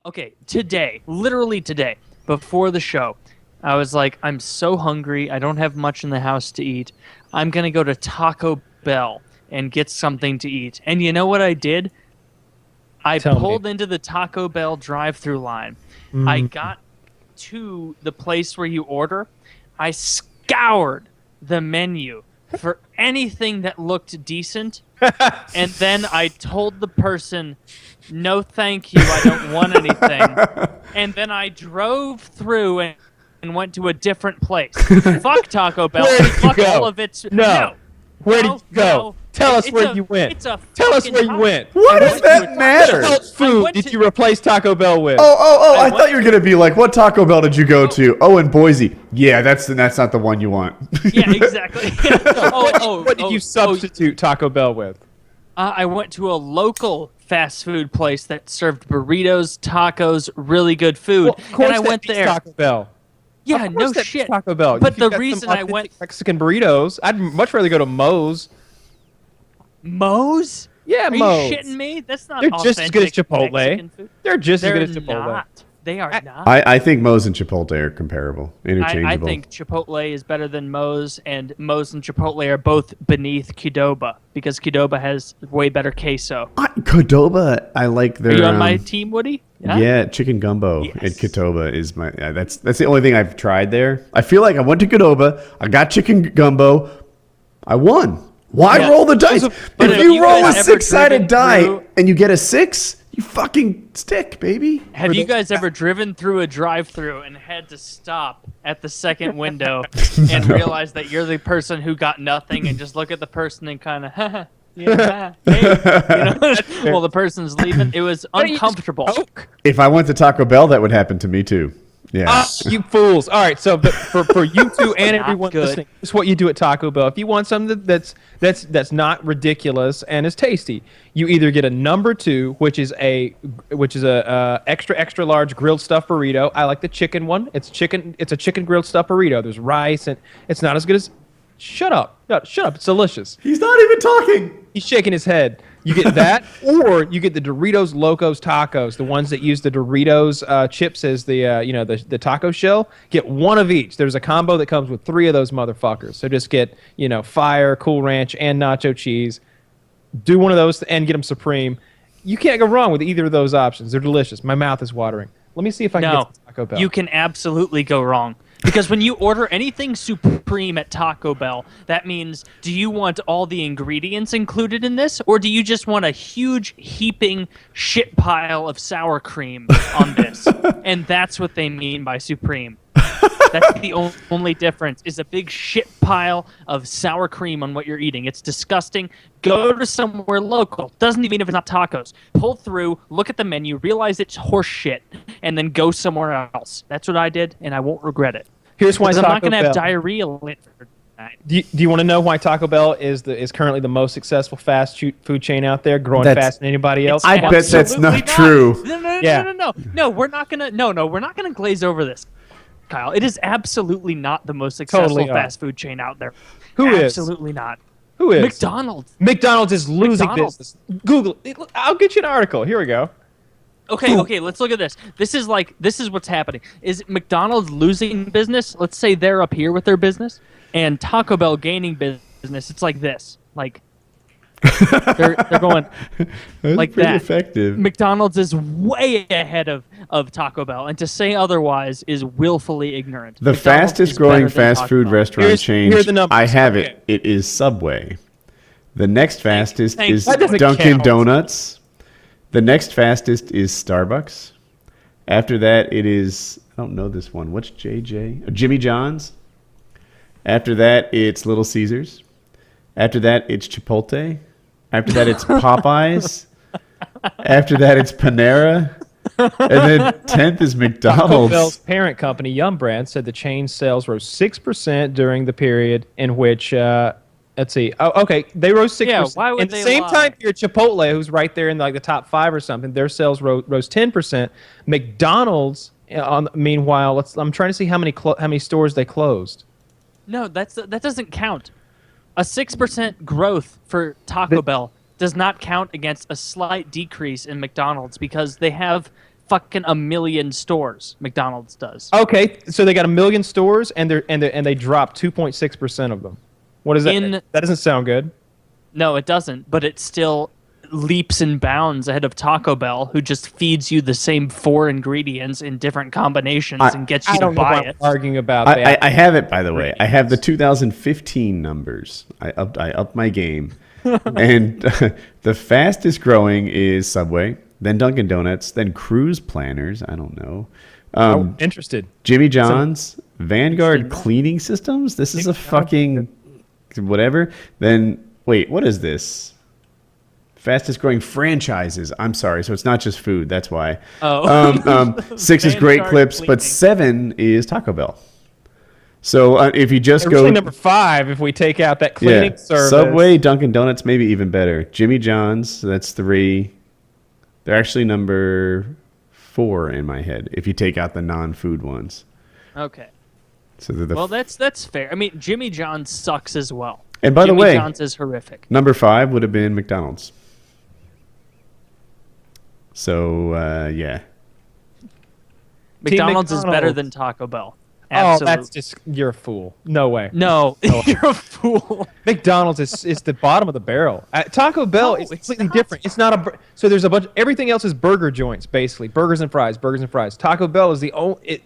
Okay, today, literally today, before the show, I was like, I'm so hungry. I don't have much in the house to eat. I'm going to go to Taco Bell and get something to eat. And you know what I did? I Tell me. pulled into the Taco Bell drive-through line. I Mm. got to the place where you order. I scoured the menu for anything that looked decent, and then I told the person, "No, thank you. I don't want anything." And then I drove through and went to a different place. Fuck Taco Bell. Where did you Fuck all go? of its. No. Where did No, you go? no. Tell us It's where a- you went. It's a Tell us fucking where you Taco- went. What I does went to that a- matter? What I food went did to- you replace Taco Bell with? I went thought you were gonna be like, what Taco Bell did you go to? Oh, in Boise. Yeah, that's not the one you want. Yeah, exactly. What did you substitute Taco Bell with? I went to a local fast food place that served burritos, tacos, really good food, Well, of course and I that went beats there. Taco Bell. Yeah, Of no course that beats shit. Taco Bell. But If you've the got some reason I authentic went Mexican burritos, I'd much rather go to Moe's. Moe's. Yeah, Are Moe's. you shitting me? That's not. They're just as good as authentic Chipotle. Mexican food. They're just They're as good as Chipotle. not. They are not. I think Moe's and Chipotle are comparable, interchangeable. I think Chipotle is better than Moe's, and Moe's and Chipotle are both beneath Qdoba because Qdoba has way better queso. Qdoba, I like their. Are you on my team, Woody? Yeah, chicken gumbo Yes. at Qdoba is my. That's the only thing I've tried there. I feel like I went to Qdoba, I got chicken gumbo, I won. Why Yeah. roll the dice? But If have you you roll a guys ever six-sided driven die through- and you get a six, you fucking stick, baby. Have you guys ever driven through a drive-through and had to stop at the second window and realize that you're the person who got nothing and just look at the person and kind of, yeah, hey, while the person's leaving? It was Why don't you just uncomfortable. Coke? If I went to Taco Bell, that would happen to me too. Yeah. Ah, you fools! All right, so for you two and Not everyone good. listening, this is what you do at Taco Bell. If you want something that's not ridiculous and is tasty, you either get a number 2, which is a extra large grilled stuffed burrito. I like the chicken one. It's a chicken grilled stuffed burrito. There's rice and it's not as good as. Shut up! No, shut up! It's delicious. He's not even talking. He's shaking his head. You get that, or you get the Doritos Locos Tacos, the ones that use the Doritos chips as the the taco shell. Get one of each. There's a combo that comes with 3 of those motherfuckers. So just get fire, Cool Ranch, and nacho cheese. Do one of those and get them supreme. You can't go wrong with either of those options. They're delicious. My mouth is watering. Let me see if I can No, get to Taco Bell. you can absolutely go wrong. Because when you order anything supreme at Taco Bell, that means, do you want all the ingredients included in this, or do you just want a huge heaping shit pile of sour cream on this? And that's what they mean by supreme. That's the only difference, is a big shit pile of sour cream on what you're eating. It's disgusting. Go to somewhere local. Doesn't even mean if it's not tacos. Pull through, look at the menu, realize it's horse shit, and then go somewhere else. That's what I did, and I won't regret it. Here's why Because I'm Taco not going to Bell. have diarrhea later tonight. Do you want to know why Taco Bell is currently the most successful fast food chain out there, growing That's- faster than anybody else? I bet that's Absolutely not true. No, Yeah. no, we're not gonna. No, we're not gonna glaze over this, Kyle. It is absolutely not the most successful Totally not. fast food chain out there. Who is? Absolutely not. Who is? McDonald's. McDonald's is losing McDonald's. business. Google it. I'll get you an article. Here we go. Okay, let's look at this. This is what's happening. Is McDonald's losing business? Let's say they're up here with their business, and Taco Bell gaining business. It's like this. Like they're going That's like pretty that. effective. McDonald's is way ahead of Taco Bell, and to say otherwise is willfully ignorant. The McDonald's fastest is better growing than fast Taco food Bell. restaurant Here's- chain. here are the numbers. I have Okay. it. It is Subway. The next fastest thanks. is That doesn't Dunkin' count. Donuts. The next fastest is Starbucks. After that, it is, I don't know this one. What's JJ? Jimmy John's. After that, it's Little Caesars. After that, it's Chipotle. After that, it's Popeyes. After that, it's Panera. And then 10th is Taco McDonald's. Bell's parent company, Yum Brand, said the chain's sales rose 6% during the period in which, let's see. Oh, okay, they rose 6%. Yeah, why would At the they same lie? time, your Chipotle, who's right there in like the top 5 or something, their sales rose 10%. McDonald's, meanwhile, I'm trying to see how many stores they closed. No, that doesn't count. A 6% growth for Taco Bell does not count against a slight decrease in McDonald's because they have fucking a million stores. McDonald's does. Okay, so they got 1 million stores, and they dropped 2.6% of them. What is that? That doesn't sound good. No, it doesn't. But it still leaps and bounds ahead of Taco Bell, who just feeds you the same 4 ingredients in different combinations and gets you to buy it. Arguing about that. I have it, by the way. I have the 2015 numbers. I upped my game. And the fastest growing is Subway, then Dunkin' Donuts, then Cruise Planners. I don't know. Interested. Jimmy John's, Vanguard Cleaning Systems. This is a fucking whatever. Then, wait, what is this? Fastest growing franchises. I'm sorry. So it's not just food. That's why. 6 is Great Clips, but 7 is Taco Bell. So if you just go number 5, if we take out that cleaning service. Subway, Dunkin' Donuts, maybe even better. Jimmy John's, that's 3. They're actually number 4 in my head if you take out the non-food ones. Okay. So they're that's fair. I mean, Jimmy John's sucks as well. And by the way, Jimmy John's is horrific. Number 5 would have been McDonald's. So yeah. McDonald's is better than Taco Bell. Absolutely. Oh, that's just, you're a fool. No way. No, you're a fool. McDonald's is the bottom of the barrel. Taco Bell is completely different. It's not so there's a bunch. Everything else is burger joints, basically burgers and fries. Taco Bell is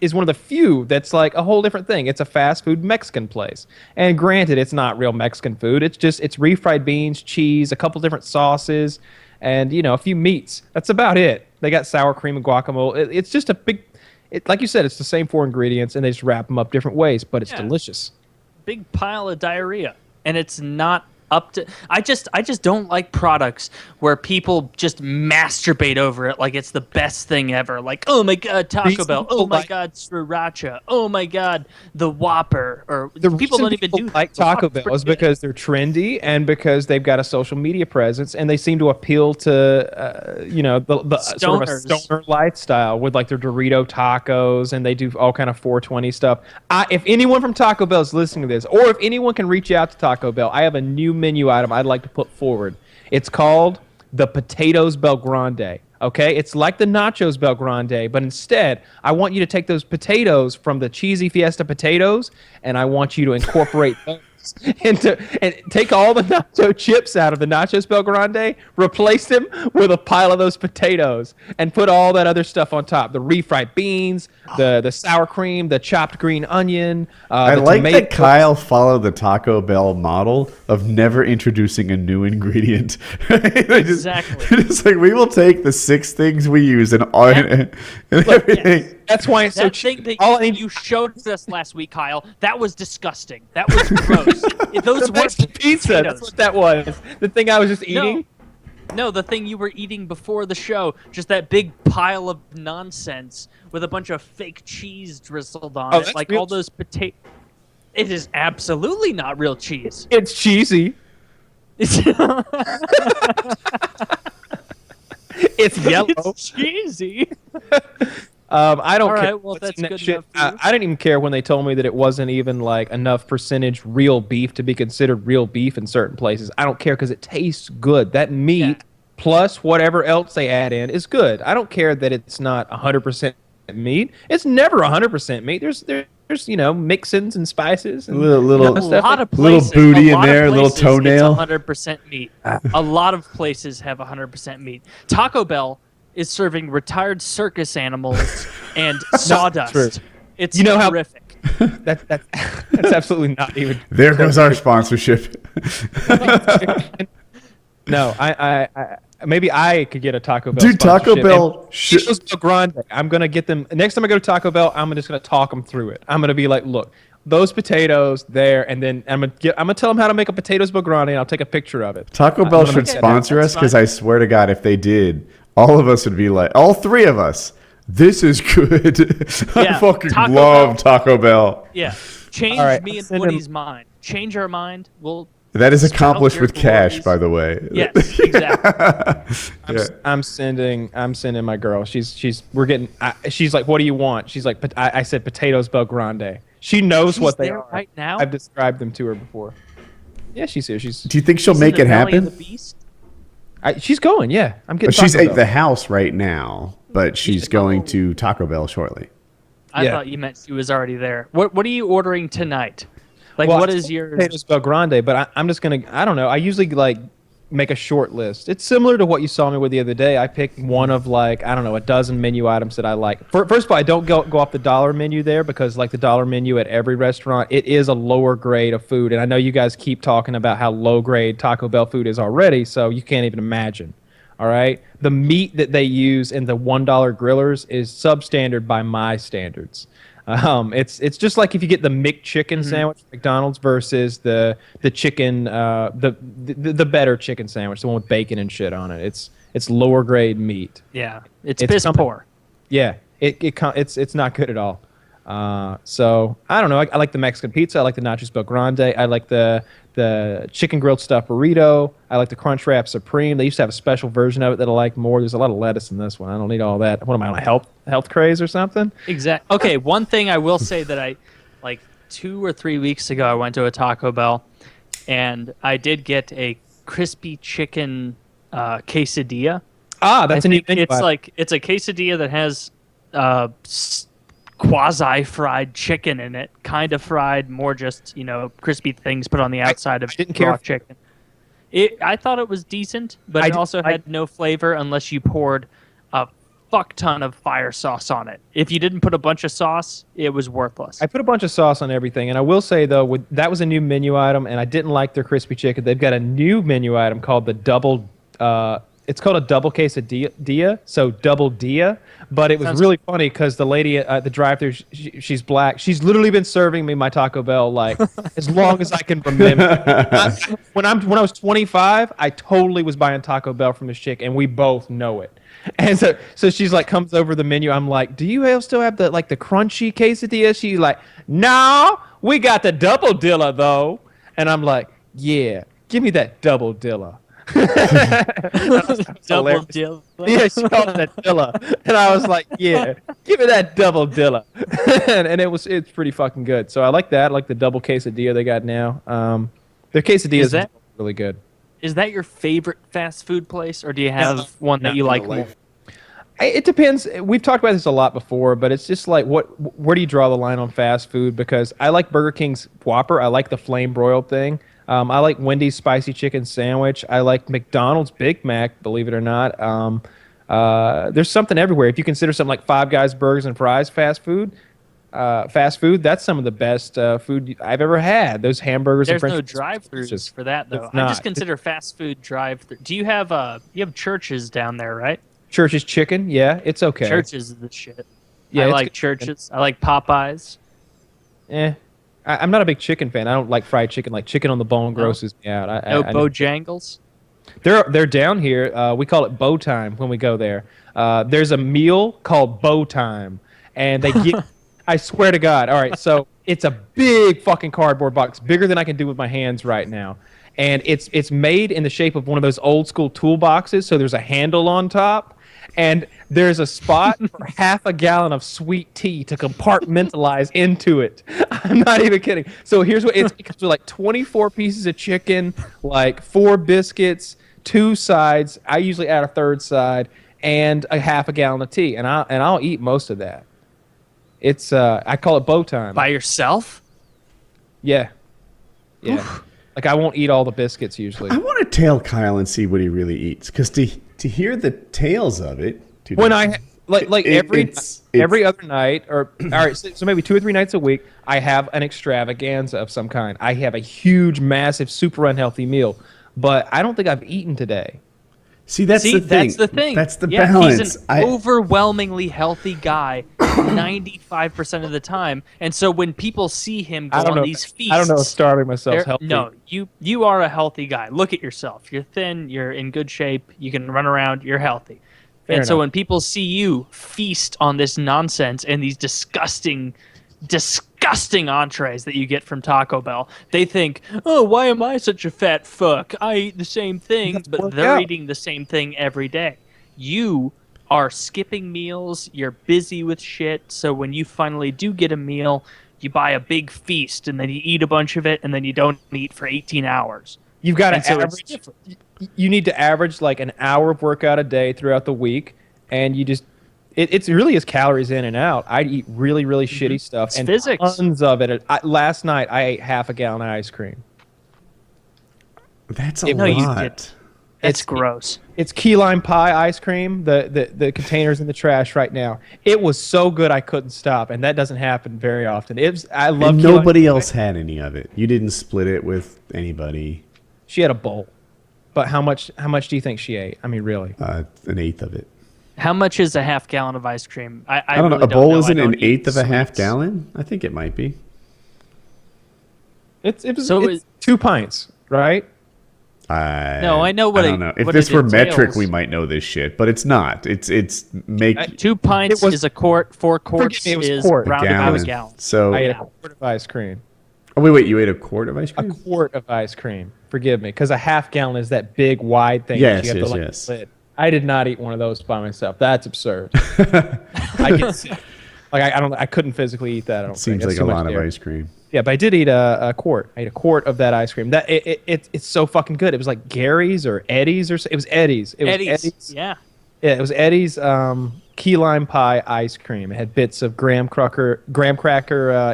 is one of the few that's like a whole different thing. It's a fast food Mexican place, and granted, it's not real Mexican food. It's refried beans, cheese, a couple different sauces, and a few meats. That's about it. They got sour cream and guacamole. It's just a big. Like you said, it's the same 4 ingredients, and they just wrap them up different ways, but it's delicious. Big pile of diarrhea, and it's not up to. I just don't like products where people just masturbate over it like it's the best thing ever. Like, oh my god, Taco Bell. Oh my god, Sriracha. Oh my god, the Whopper. Or the people don't even do like Taco Bell is because they're trendy and because they've got a social media presence, and they seem to appeal to the sort of a stoner lifestyle with like their Dorito tacos, and they do all kind of 420 stuff. If anyone from Taco Bell is listening to this, or if anyone can reach out to Taco Bell, I have a new menu item I'd like to put forward. It's called the Potatoes Bel Grande. Okay, it's like the Nachos Bel Grande, but instead, I want you to take those potatoes from the cheesy Fiesta potatoes, and I want you to incorporate those and take all the nacho chips out of the Nachos Bel Grande, replace them with a pile of those potatoes, and put all that other stuff on top. The refried beans, the sour cream, the chopped green onion. I like that Kyle followed the Taco Bell model of never introducing a new ingredient. Exactly. It's like, we will take the 6 things we use and everything. Yes. That's why it's so cheap. You showed us last week, Kyle. That was disgusting. That was gross. Those were pizza. Potatoes. That's what that was. The thing I was just eating. No, the thing you were eating before the show. Just that big pile of nonsense with a bunch of fake cheese drizzled on it, like all those potato. It is absolutely not real cheese. It's cheesy. It's yellow. It's cheesy. I don't care. Right, well, that's good enough. I didn't even care when they told me that it wasn't even like enough percentage real beef to be considered real beef in certain places. I don't care because it tastes good. That meat plus whatever else they add in is good. I don't care that it's not 100% meat. It's never 100% meat. There's mixins and spices and little lot of places, little booty in there, a little toenail. 100% meat. A lot of places have 100% meat. Taco Bell is serving retired circus animals and sawdust. It's horrific. That's absolutely not even. There goes our sponsorship. No, I maybe I could get a Taco Bell. Dude, Taco Bell. Grande. I'm gonna get them next time I go to Taco Bell. I'm just gonna talk them through it. I'm gonna be like, look, those potatoes there, and then I'm gonna tell them how to make a potatoes Bel Grande, and I'll take a picture of it. Taco Bell should sponsor us, because I swear to God, if they did, all of us would be like, all 3 of us. This is good. I fucking love Taco Bell. Yeah, change me and Woody's mind. Change our mind. That is accomplished with cash, by the way. Yes, exactly. I'm sending my girl. She's like, what do you want? She's like, I said potatoes Bel Grande. She knows what they are right now. I've described them to her before. Yeah, she's here. Do you think she'll make it happen? She's going. Yeah, I'm getting. She's at the house right now. but she's going to Taco Bell shortly. I thought you meant she was already there. What are you ordering tonight? Like, Well, what is your... potatoes Bel Grande? But I'm just gonna. I don't know. I usually like make a short list. It's similar to what you saw me with the other day. I picked one of like, I don't know, a dozen menu items that I like. First of all, I don't go off the dollar menu there because like the dollar menu at every restaurant, it is a lower grade of food. And I know you guys keep talking about how low grade Taco Bell food is already, so you can't even imagine. All right. The meat that they use in the $1 grillers is substandard by my standards. It's just like if you get the McChicken sandwich from McDonald's versus the chicken the better chicken sandwich, the one with bacon and shit on it. It's lower grade meat. Yeah, it's piss poor. Yeah, it's not good at all. So I don't know. I like the Mexican pizza. I like the Nachos Bel Grande. I like the chicken grilled stuffed burrito. I like the Crunch Wrap Supreme. They used to have a special version of it that I like more. There's a lot of lettuce in this one. I don't need all that. What am I on a health craze or something? Exactly. Okay, one thing I will say that I like 2 or 3 weeks ago I went to a Taco Bell and I did get a crispy chicken quesadilla. That's a new menu It's item. like it's a quesadilla that has quasi-fried chicken in it, kind of fried, more just crispy things put on the outside of didn't care raw chicken. I thought it was decent, but it also had no flavor unless you poured a fuck ton of fire sauce on it. If you didn't put a bunch of sauce, it was worthless. I put a bunch of sauce on everything, and I will say though, that was a new menu item, and I didn't like their crispy chicken. They've got a new menu item called the double. It's called a double quesadilla, so double dia. But it was really funny because the lady at the drive-thru, she's black. She's literally been serving me my Taco Bell like as long as I can remember. When I was 25, I totally was buying Taco Bell from this chick, and we both know it. And so she's like comes over the menu. I'm like, do you still have the crunchy quesadilla? She's like, no, we got the double dilla though. And I'm like, yeah, give me that double dilla. Double dill. Yeah, she called it that dilla, and I was like, "Yeah, give me that double dilla," and it's pretty fucking good. So I like that. I like the double quesadilla they got now. Their quesadillas are really good. Is that your favorite fast food place, or do you have one that you like more? It depends. We've talked about this a lot before, but it's just like where do you draw the line on fast food? Because I like Burger King's Whopper. I like the flame broiled thing. I like Wendy's spicy chicken sandwich. I like McDonald's Big Mac, believe it or not. There's something everywhere. If you consider something like Five Guys Burgers and Fries fast food, that's some of the best food I've ever had. Those hamburgers and There's french no drive-thrus for that, though. It's I not. just consider fast food drive-thru. Do you have you have Church's down there, right? Church's chicken, yeah, it's okay. Church's is the shit. Yeah, I it's like good. Church's. I like Popeyes. I'm not a big chicken fan. I don't like fried chicken. Like chicken on the bone grosses me out. No Bojangles. They're down here. We call it Bow Time when we go there. There's a meal called Bow Time, and they get. I swear to God. All right, so it's a big fucking cardboard box, bigger than I can do with my hands right now, and it's made in the shape of one of those old school toolboxes. So there's a handle on top. And there's a spot for half a gallon of sweet tea to compartmentalize into it. I'm not even kidding. So here's what it comes with: like 24 pieces of chicken, like 4 biscuits, 2 sides. I usually add a third side, and a half a gallon of tea. And I'll eat most of that. It's I call it Bow Time. By yourself? Yeah. Oof. Like I won't eat all the biscuits usually. I want to tail Kyle and see what he really eats, because to hear the tales of it. When I every other night, or all right, so maybe 2 or 3 nights a week, I have an extravaganza of some kind. I have a huge, massive, super unhealthy meal, but I don't think I've eaten today. See, that's the thing. That's the balance. He's an overwhelmingly healthy guy 95% of the time. And so when people see him go on these feasts... I don't know if starving myself healthy. No, you are a healthy guy. Look at yourself. You're thin. You're in good shape. You can run around. You're healthy. Fair enough. So when people see you feast on this nonsense and these disgusting entrees that you get from Taco Bell, they think, oh, why am I such a fat fuck? I eat the same thing, but they're eating the same thing every day. You are skipping meals, you're busy with shit, so when you finally do get a meal, you buy a big feast, and then you eat a bunch of it, and then you don't eat for 18 hours. You've got to average. You need to average like an hour of workout a day throughout the week, and you just It really is calories in and out. I eat really, really shitty stuff It's and physics. tons of it. Last night I ate half a gallon of ice cream. That's a No, you lot. didn't. That's gross. It's key lime pie ice cream. The container's in the trash right now. It was so good I couldn't stop, and that doesn't happen very often. I love And key lime nobody pie. else had any of it. You didn't split it with anybody. She had a bowl. But how much do you think she ate? I mean, really? An eighth of it. How much is a half gallon of ice cream? I don't know. really A bowl know. I isn't don't an eat eighth of a half sweets. gallon? I think it might be. It's So 2 pints, right? No, I know what I don't know. If what this it were metric, entails. we might know this shit, but it's not. It's make 2 pints It was- is a quart. 4 quarts me, it was is quart. rounded to a gallon. gallon. So I ate Yeah. a quart of ice cream. oh wait, you ate a quart of ice A cream? quart of ice cream. Forgive me, because a half gallon is that big wide thing. Yes, that you have to, yes. lid. I did not eat one of those by myself. That's absurd. I get sick. Like I couldn't physically eat that. I don't think. Seems That's like too a much lot of dairy. ice cream. Yeah, but I did eat a quart. I ate a quart of that ice cream. That it's so fucking good. It was like Gary's or Eddie's or it was Eddie's. It was Eddie's. Yeah. Yeah, it was Eddie's key lime pie ice cream. It had bits of graham cracker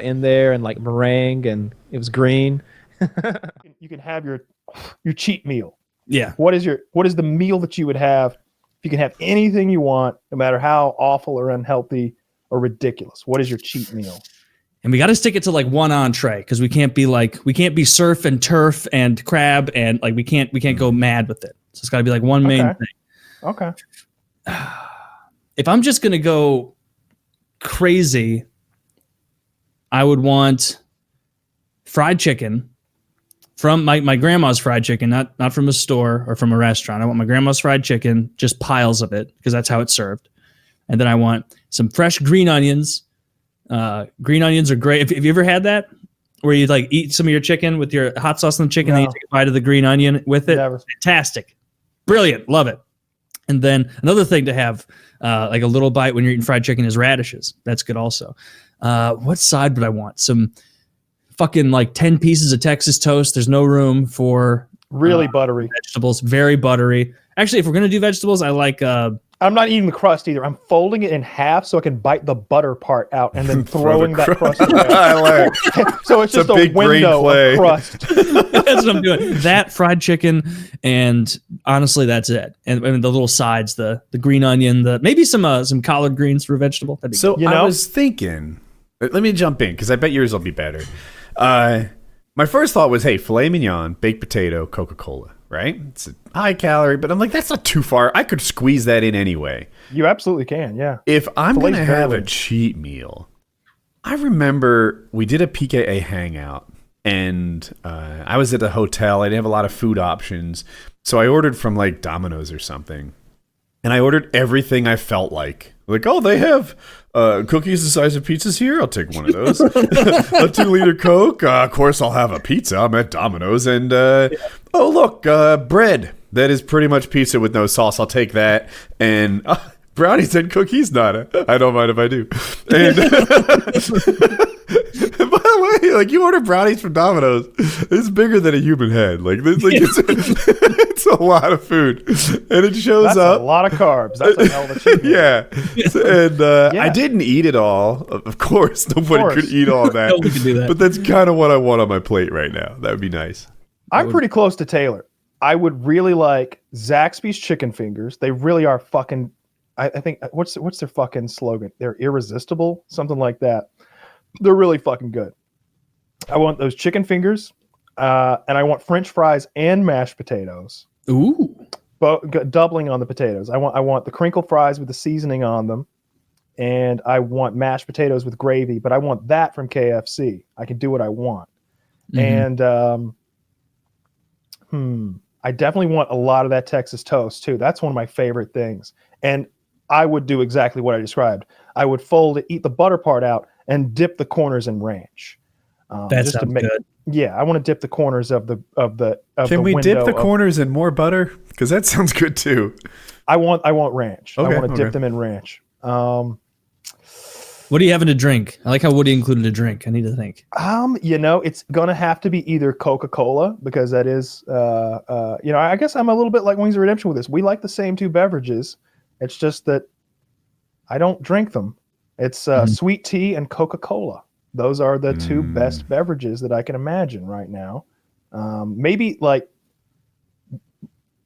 in there and like meringue, and it was green. You can have your cheat meal. Yeah. What is the meal that you would have? You can have anything you want, no matter how awful or unhealthy or ridiculous. What is your cheat meal? And we got to stick it to like one entree because we can't be surf and turf and crab and like we can't go mad with it. So it's got to be like one main Okay. thing. Okay. If I'm just gonna go crazy, I would want fried chicken from my grandma's fried chicken, not from a store or from a restaurant. I want my grandma's fried chicken, just piles of it because that's how it's served. And then I want some fresh green onions. Green onions are great. Have you ever had that? Where you like eat some of your chicken with your hot sauce on the chicken and you No. take a bite of the green onion with it? Never. Fantastic. Brilliant. Love it. And then another thing to have, like a little bite when you're eating fried chicken is radishes. That's good also. What side would I want? Some fucking like 10 pieces of Texas toast. There's no room for Really buttery. vegetables. Very buttery. Actually, if we're going to do vegetables, I like I'm not eating the crust either. I'm folding it in half so I can bite the butter part out and then Throw throwing the that crust. crust away. I like. So it's It's just a a big green window clay. of crust. that's what I'm doing. That fried chicken, and honestly, that's it. And the little sides, the green onion, maybe some collard greens for a vegetable. That'd be So You I know? was thinking, let me jump in because I bet yours will be better. My first thought was, hey, filet mignon, baked potato, Coca-Cola, right? It's a high calorie, but I'm like, that's not too far. I could squeeze that in anyway. You absolutely can, yeah. If I'm Filet's going to have a very- cheat meal, I remember we did a PKA hangout and I was at a hotel. I didn't have a lot of food options. So I ordered from like Domino's or something. And I ordered everything I felt like. Like, oh, they have cookies the size of pizzas here. I'll take one of those. A 2-liter Coke. Of course, I'll have a pizza. I'm at Domino's. And, oh, look, bread. That is pretty much pizza with no sauce. I'll take that. And brownies and cookies? Not. I don't mind if I do. And by the way, like you order brownies from Domino's, it's bigger than a human head. Like, it's a lot of food, and it shows That's up. a lot of carbs. That's a hell of a cheat meal. Yeah, and Yeah. I didn't eat it all. Of course, nobody course. could eat all that. Nobody could do that. But that's kind of what I want on my plate right now. That would be nice. I'm pretty close to Taylor. I would really like Zaxby's chicken fingers. They really are fucking. I think what's their fucking slogan? They're irresistible, something like that. They're really fucking good. I want those chicken fingers, and I want French fries and mashed potatoes. Ooh. Doubling on the potatoes. I want the crinkle fries with the seasoning on them, and I want mashed potatoes with gravy. But I want that from KFC. I can do what I want, Mhm. and I definitely want a lot of that Texas toast too. That's one of my favorite things. And I would do exactly what I described. I would fold it, eat the butter part out, and dip the corners in ranch. That just to sounds make, good. Yeah, I want to dip the corners of the Can we dip window the of- corners in more butter? Because that sounds good too. I want ranch. Okay, I want to okay. dip them in ranch. What are you having to drink? I like how Woody included a drink. I need to think. It's gonna have to be either Coca-Cola because that is, I guess I'm a little bit like Wings of Redemption with this. We like the same two beverages. It's just that I don't drink them. It's sweet tea and Coca-Cola. Those are the two best beverages that I can imagine right now. Maybe like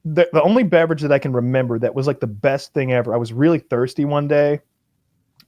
the only beverage that I can remember that was like the best thing ever. I was really thirsty one day.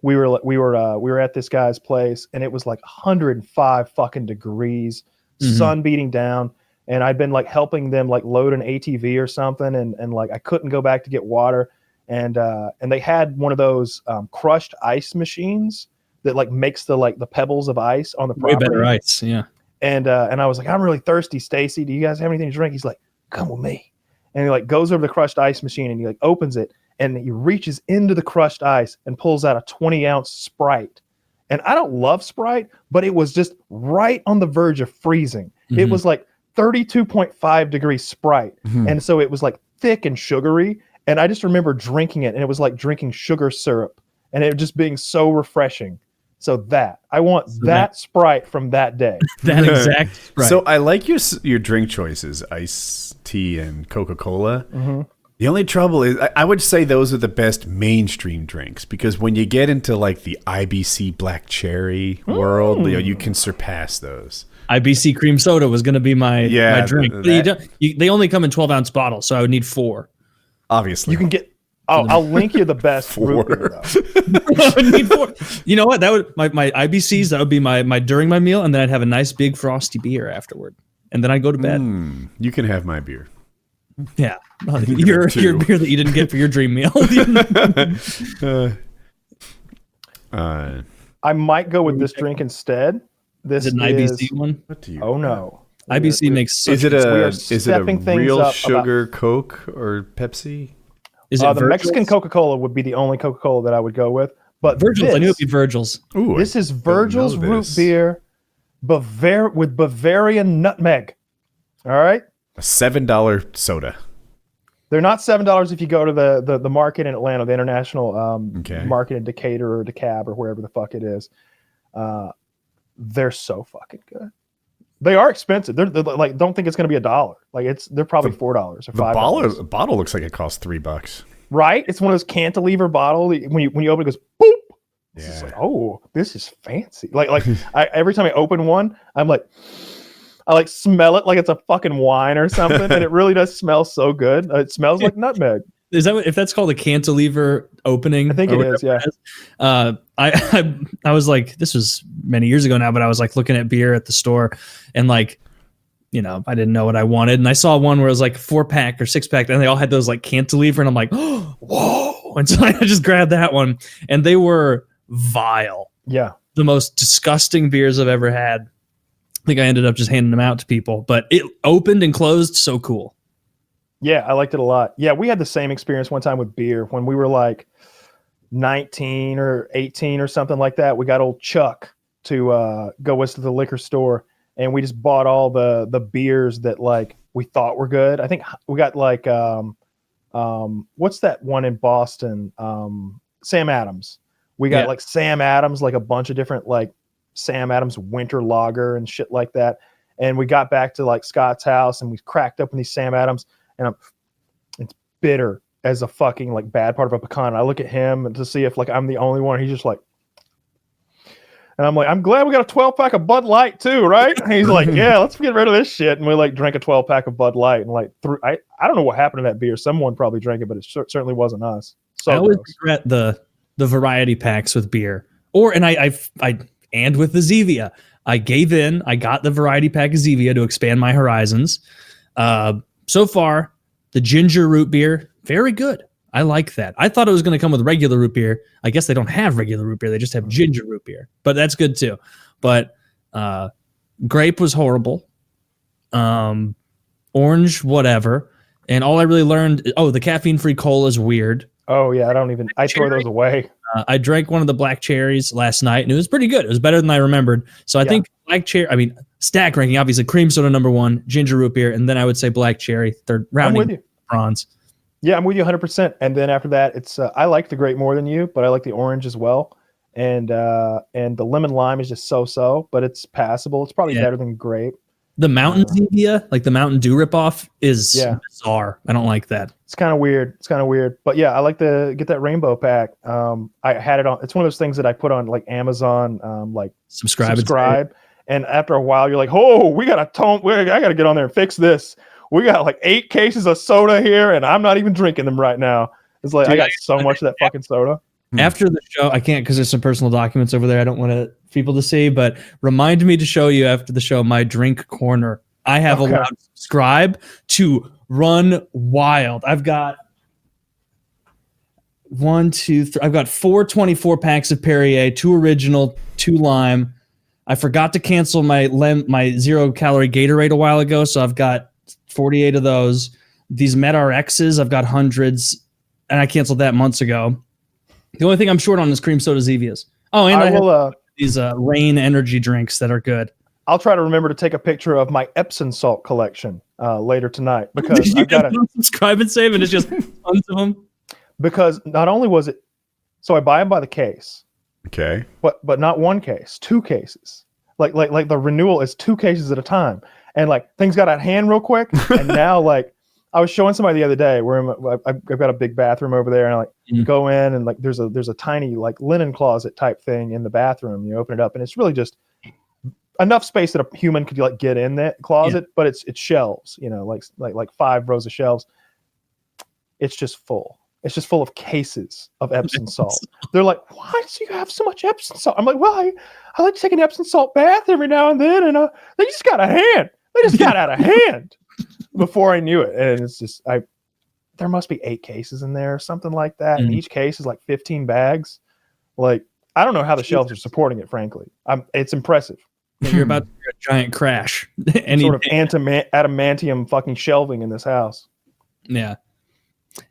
We were at this guy's place, and it was like 105 fucking degrees, sun beating down, and I'd been like helping them like load an ATV or something, and like I couldn't go back to get water, and they had one of those crushed ice machines that like makes the pebbles of ice on the property. Way better ice, yeah. And I was like, I'm really thirsty, Stacy. Do you guys have anything to drink? He's like, come with me. And he like goes over the crushed ice machine and he like opens it and he reaches into the crushed ice and pulls out a 20-ounce Sprite. And I don't love Sprite, but it was just right on the verge of freezing. It was like 32.5 degrees Sprite. And so it was like thick and sugary. And I just remember drinking it, and it was like drinking sugar syrup, and it just being so refreshing. So that I want that Sprite from that day. That exact Sprite. So I like your drink choices: iced tea and Coca-Cola. The only trouble is, I would say those are the best mainstream drinks, because when you get into like the IBC black cherry world, you can surpass those. IBC cream soda was going to be my drink. But they only come in 12-ounce bottles, so I would need 4. Obviously, You can get. I'll link you the best root beer, though. I would need 4. You know what? That would my IBCs. That would be my during my meal, and then I'd have a nice big frosty beer afterward, and then I'd go to bed. You can have my beer. Yeah, your beer that you didn't get for your dream meal. I might go with this drink instead. This Is it an IBC one? What do you? Oh no. IBC makes. Is it we are a stepping things real up sugar Coke or Pepsi? Is it the Virgil's? Mexican Coca-Cola would be the only Coca-Cola that I would go with. But Virgil's. this, I knew it'd be Virgil's. Ooh, this is I don't Virgil's know root this. beer, with Bavarian nutmeg. All right. A $7 soda. They're not $7 if you go to the market in Atlanta, the international Okay. market in Decatur or DeKalb or wherever the fuck it is. They're so fucking good. They are expensive. They're like, don't think it's going to be $1. Like they're probably $4 or $5. The bottle looks like it costs $3. Right? It's one of those cantilever bottles. When you open it, it goes boop. It's just Yeah. like, oh, this is fancy. Like every time I open one, I like smell it like it's a fucking wine or something, and it really does smell so good. It smells like nutmeg. Is that if that's called a cantilever opening? I think it is. Yeah. I was like, this was many years ago now, but I was like looking at beer at the store, and like, you know, I didn't know what I wanted, and I saw one where it was like 4-pack or 6-pack, and they all had those like cantilever, and I'm like, oh, whoa! And so I just grabbed that one, and they were vile. Yeah. The most disgusting beers I've ever had. I think I ended up just handing them out to people, but it opened and closed so cool. Yeah, I liked it a lot. Yeah, we had the same experience one time with beer when we were like 19 or 18 or something like that. We got old Chuck to go with us to the liquor store, and we just bought all the beers that like we thought were good. I think we got like what's that one in Boston? Sam Adams. We got like Sam Adams, like a bunch of different like Sam Adams winter lager and shit like that. And we got back to like Scott's house and we cracked open these Sam Adams, and it's bitter as a fucking like bad part of a pecan. I look at him to see if like I'm the only one. He's just like, and I'm like, I'm glad we got a 12-pack of Bud Light too, right? And he's like, yeah, let's get rid of this shit. And we like drank a 12-pack of Bud Light, and like I don't know what happened to that beer. Someone probably drank it, but it certainly wasn't us. So I always gross. regret the variety packs with beer, and with the Zevia. I gave in. I got the variety pack of Zevia to expand my horizons. So far, the ginger root beer, very good. I like that. I thought it was going to come with regular root beer. I guess they don't have regular root beer. They just have ginger root beer, but that's good too. But grape was horrible. Orange, whatever. And all I really learned, the caffeine-free cola is weird. Oh yeah, I throw those away. I drank one of the black cherries last night, and it was pretty good. It was better than I remembered. So I think stack ranking, obviously cream soda number 1, ginger root beer, and then I would say black cherry, third, rounding I'm with you. bronze. Yeah, I'm with you 100%. And then after that, it's I like the grape more than you, but I like the orange as well. And the lemon lime is just so-so, but it's passable. It's probably better than grape. The Mountain Zevia, like the Mountain Dew ripoff, is bizarre. I don't like that. It's kind of weird. But yeah, I like to get that rainbow pack. I had it on. It's one of those things that I put on like Amazon, like subscribe. And after a while, you're like, oh, I got to get on there and fix this. We got like 8 cases of soda here, and I'm not even drinking them right now. It's like, I got so much of that fucking soda. After the show, I can't because there's some personal documents over there I don't want people to see, but remind me to show you after the show my drink corner. I have allowed subscribe to run wild. I've got 1, 2, 3. I've got 4 24 packs of Perrier, 2 original, 2 lime. I forgot to cancel my 0-calorie Gatorade a while ago, so I've got 48 of those. These MedRx's, I've got hundreds, and I canceled that months ago. The only thing I'm short on is cream soda Zevias. Oh, and I have these Rain energy drinks that are good. I'll try to remember to take a picture of my Epsom salt collection later tonight because I've got to subscribe and save, and it's just tons of them. Because not only was it, so I buy them by the case. Okay. But not 1 case, 2 cases. Like the renewal is 2 cases at a time, and like things got out of hand real quick. And now like I was showing somebody the other day where I've got a big bathroom over there, and I like go in and like there's a tiny like linen closet type thing in the bathroom. You open it up, and it's really just enough space that a human could like get in that closet, but it's shelves, like 5 rows of shelves. It's just full. It's just full of cases of Epsom salt. They're like, why do you have so much Epsom salt? I'm like, well, I like to take an Epsom salt bath every now and then, and they just got out of hand. They just got out of hand before I knew it. And it's just, there must be 8 cases in there or something like that. And each case is like 15 bags. Like, I don't know how the shelves are supporting it, frankly. It's impressive. You're about to hear a giant crash. Sort of adamantium fucking shelving in this house. Yeah.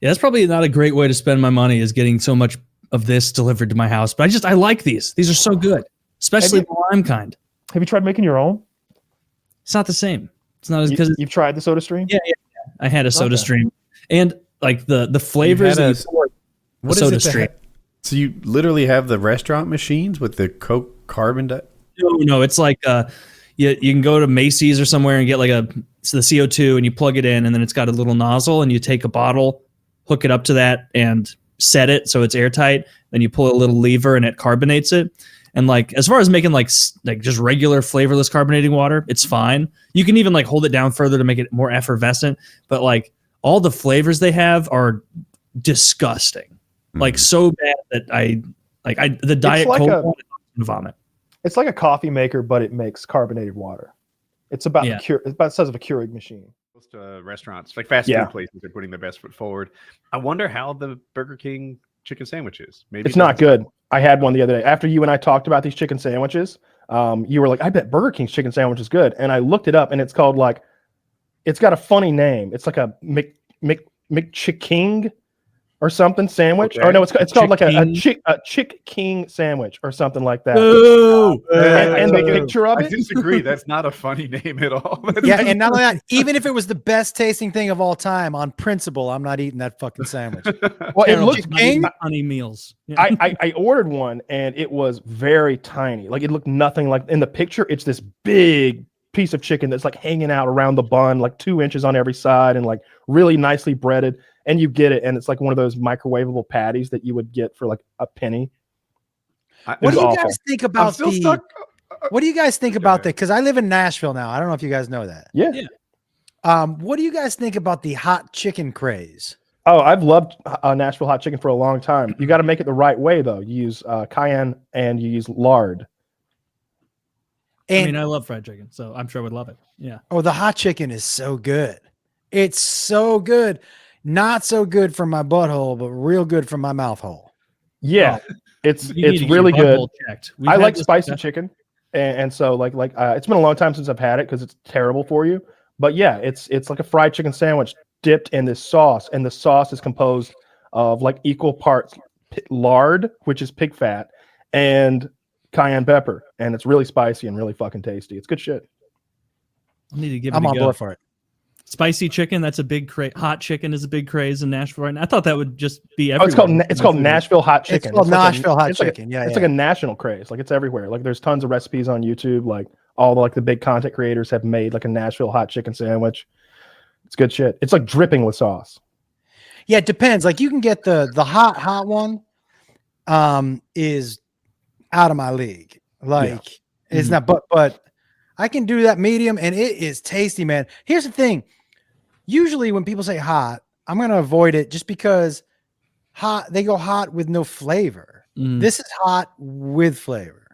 Yeah, that's probably not a great way to spend my money, is getting so much of this delivered to my house. But I like these. These are so good, especially the lime kind. Have you tried making your own? It's not the same. It's not as because you've tried the Soda Stream. Yeah. I had a Soda Stream, and like the flavors. What is Soda Stream? So you literally have the restaurant machines with the Coke carbon. No, it's like you can go to Macy's or somewhere and get like the CO2, and you plug it in, and then it's got a little nozzle, and you take a bottle, hook it up to that, and set it so it's airtight. Then you pull a little lever, and it carbonates it. And like as far as making like just regular flavorless carbonating water, it's fine. You can even like hold it down further to make it more effervescent. But like all the flavors they have are disgusting, like so bad that the Diet Coke vomit. It's like a coffee maker, but it makes carbonated water. It's about it's about the size of a Keurig machine. Most restaurants, like fast food places, are putting their best foot forward. I wonder how the Burger King chicken sandwich is. Maybe it's not good. I had one the other day. After you and I talked about these chicken sandwiches, you were like, I bet Burger King's chicken sandwich is good. And I looked it up, and it's called like, it's got a funny name. It's like a McChiking or something sandwich. Okay. Or no, it's called like a Chick King sandwich or something like that. Ooh. And the picture of it. I disagree. That's not a funny name at all. And not only that, even if it was the best tasting thing of all time, on principle, I'm not eating that fucking sandwich. Well, it looks funny meals. Yeah. I ordered one, and it was very tiny. Like it looked nothing like in the picture. It's this big piece of chicken that's like hanging out around the bun, like 2 inches on every side, and like really nicely breaded. And you get it, and it's like one of those microwavable patties that you would get for like a penny. What do you guys think about What do you guys think about that? Because I live in Nashville now. I don't know if you guys know that. Yeah. What do you guys think about the hot chicken craze? Oh, I've loved Nashville hot chicken for a long time. You got to make it the right way, though. You use cayenne and you use lard. And I love fried chicken, so I'm sure I would love it. Yeah. Oh, the hot chicken is so good. It's so good. Not so good for my butthole, but real good for my mouth hole. Yeah, it's really good. I like spicy chicken, and so like it's been a long time since I've had it because it's terrible for you. But yeah, it's like a fried chicken sandwich dipped in this sauce, and the sauce is composed of like equal parts lard, which is pig fat, and cayenne pepper, and it's really spicy and really fucking tasty. It's good shit. I need to give. I'm on board for it. Spicy chicken, that's a big craze. Hot chicken is a big craze in Nashville right now. I thought that would just be everywhere. It's called Nashville hot chicken. It's called Nashville hot chicken. It's like a national craze. Like it's everywhere. Like there's tons of recipes on YouTube. Like all the, like the big content creators have made like a Nashville hot chicken sandwich. It's good shit. It's like dripping with sauce. Yeah, it depends. Like you can get the hot one is out of my league. Like it's not, but I can do that medium and it is tasty, man. Here's the thing. Usually when people say hot, I'm going to avoid it just because they go hot with no flavor. This is hot with flavor.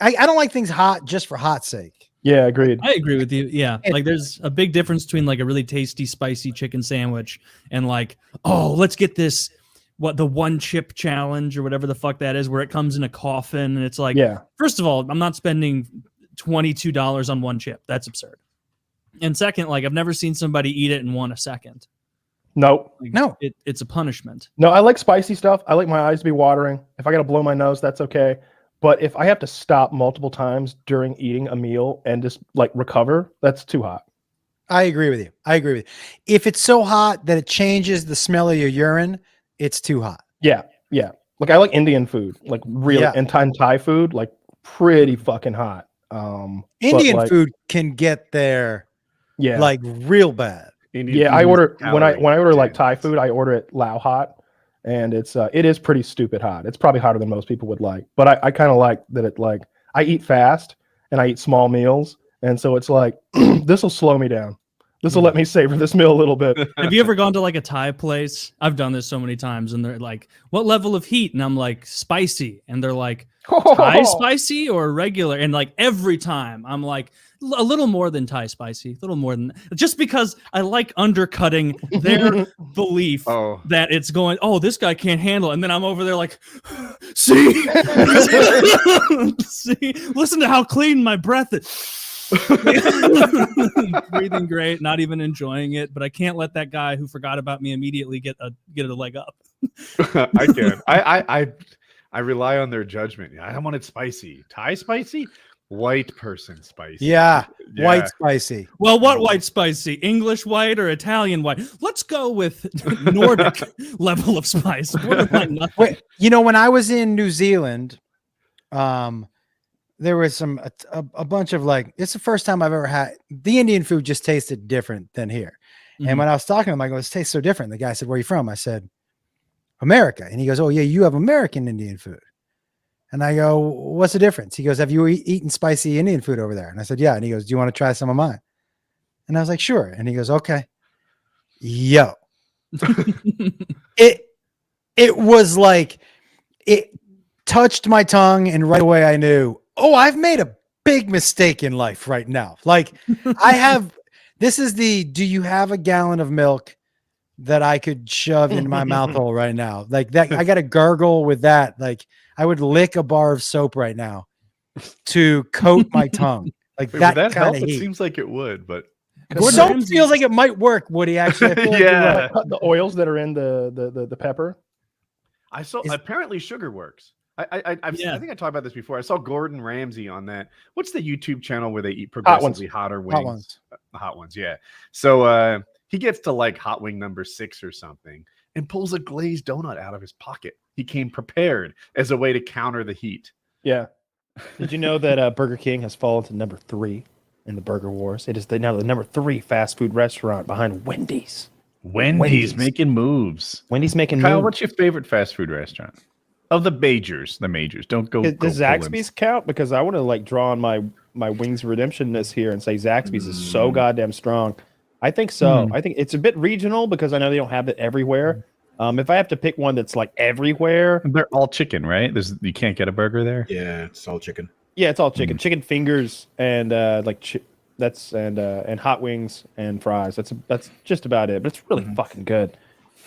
I don't like things hot just for hot's sake. Yeah, agreed. I agree with you. Yeah. Like there's a big difference between like a really tasty, spicy chicken sandwich and like, oh, let's get this, the one chip challenge or whatever the fuck that is, where it comes in a coffin. And it's like, first of all, I'm not spending $22 on one chip. That's absurd. And second, like I've never seen somebody eat it in a second. Nope. Like, no, it's a punishment. No, I like spicy stuff. I like my eyes to be watering. If I got to blow my nose, that's okay. But if I have to stop multiple times during eating a meal and just like recover, that's too hot. I agree with you. If it's so hot that it changes the smell of your urine, it's too hot. Yeah. Like I like Indian food, like really, and Thai food, like pretty fucking hot. Indian food can get there, like real bad. I order when I order like Thai food, I order it lao hot. And it is pretty stupid hot. It's probably hotter than most people would like. But I kind of like that it like I eat fast and I eat small meals. And so it's like this will slow me down. This will let me savor this meal a little bit. Have you ever gone to like a Thai place? I've done this so many times and they're like, what level of heat? And I'm like, spicy. And they're like, Thai spicy or regular? And like every time I'm like, a little more than Thai spicy, a little more than, just because I like undercutting their belief that it's going, oh, this guy can't handle it. And then I'm over there like, see, listen to how clean my breath is. Breathing great, not even enjoying it, but I can't let that guy who forgot about me immediately get a leg up. I can. I rely on their judgment. I want it spicy. Thai spicy? White person spicy. Yeah, white spicy. Well, what white spicy? English white or Italian white? Let's go with Nordic level of spice. Wait, when I was in New Zealand, there was a bunch of like, it's the first time I've ever had the Indian food just tasted different than here. And when I was talking to him, I go, this tastes so different. The guy said, where are you from? I said, America. And he goes, oh yeah, you have American Indian food. And I go, what's the difference? He goes, have you eaten spicy Indian food over there? And I said, yeah. And he goes, do you want to try some of mine? And I was like, sure. And he goes, okay. Yo. It was like, it touched my tongue and right away I knew, oh, I've made a big mistake in life right now. Like do you have a gallon of milk that I could shove in my mouth hole right now? Like that, I got to gargle with that. Like I would lick a bar of soap right now to coat my tongue. Like that kind of heat. It seems like it would, but soap feels like it might work, Woody, actually. I feel like the oils that are in the pepper. I saw apparently sugar works. I think I talked about this before. I saw Gordon Ramsay on that. What's the YouTube channel where they eat progressively hotter wings? Hot ones. Hot ones, yeah. So he gets to like hot wing number 6 or something and pulls a glazed donut out of his pocket. He came prepared as a way to counter the heat. Yeah. Did you know that Burger King has fallen to number 3 in the burger wars? It is now the number 3 fast food restaurant behind Wendy's. Wendy's making moves. Wendy's making Kyle, moves. what's your favorite fast food restaurant? Of the majors. Don't go. Does Zaxby's count? Because I want to like draw on my Wings redemptionness here and say Zaxby's is so goddamn strong. I think so. I think it's a bit regional because I know they don't have it everywhere. If I have to pick one that's like everywhere, They're all chicken, right? You can't get a burger there. Yeah, it's all chicken. yeah, it's all chicken, chicken fingers and and hot wings and fries. That's just about it. But it's really fucking good.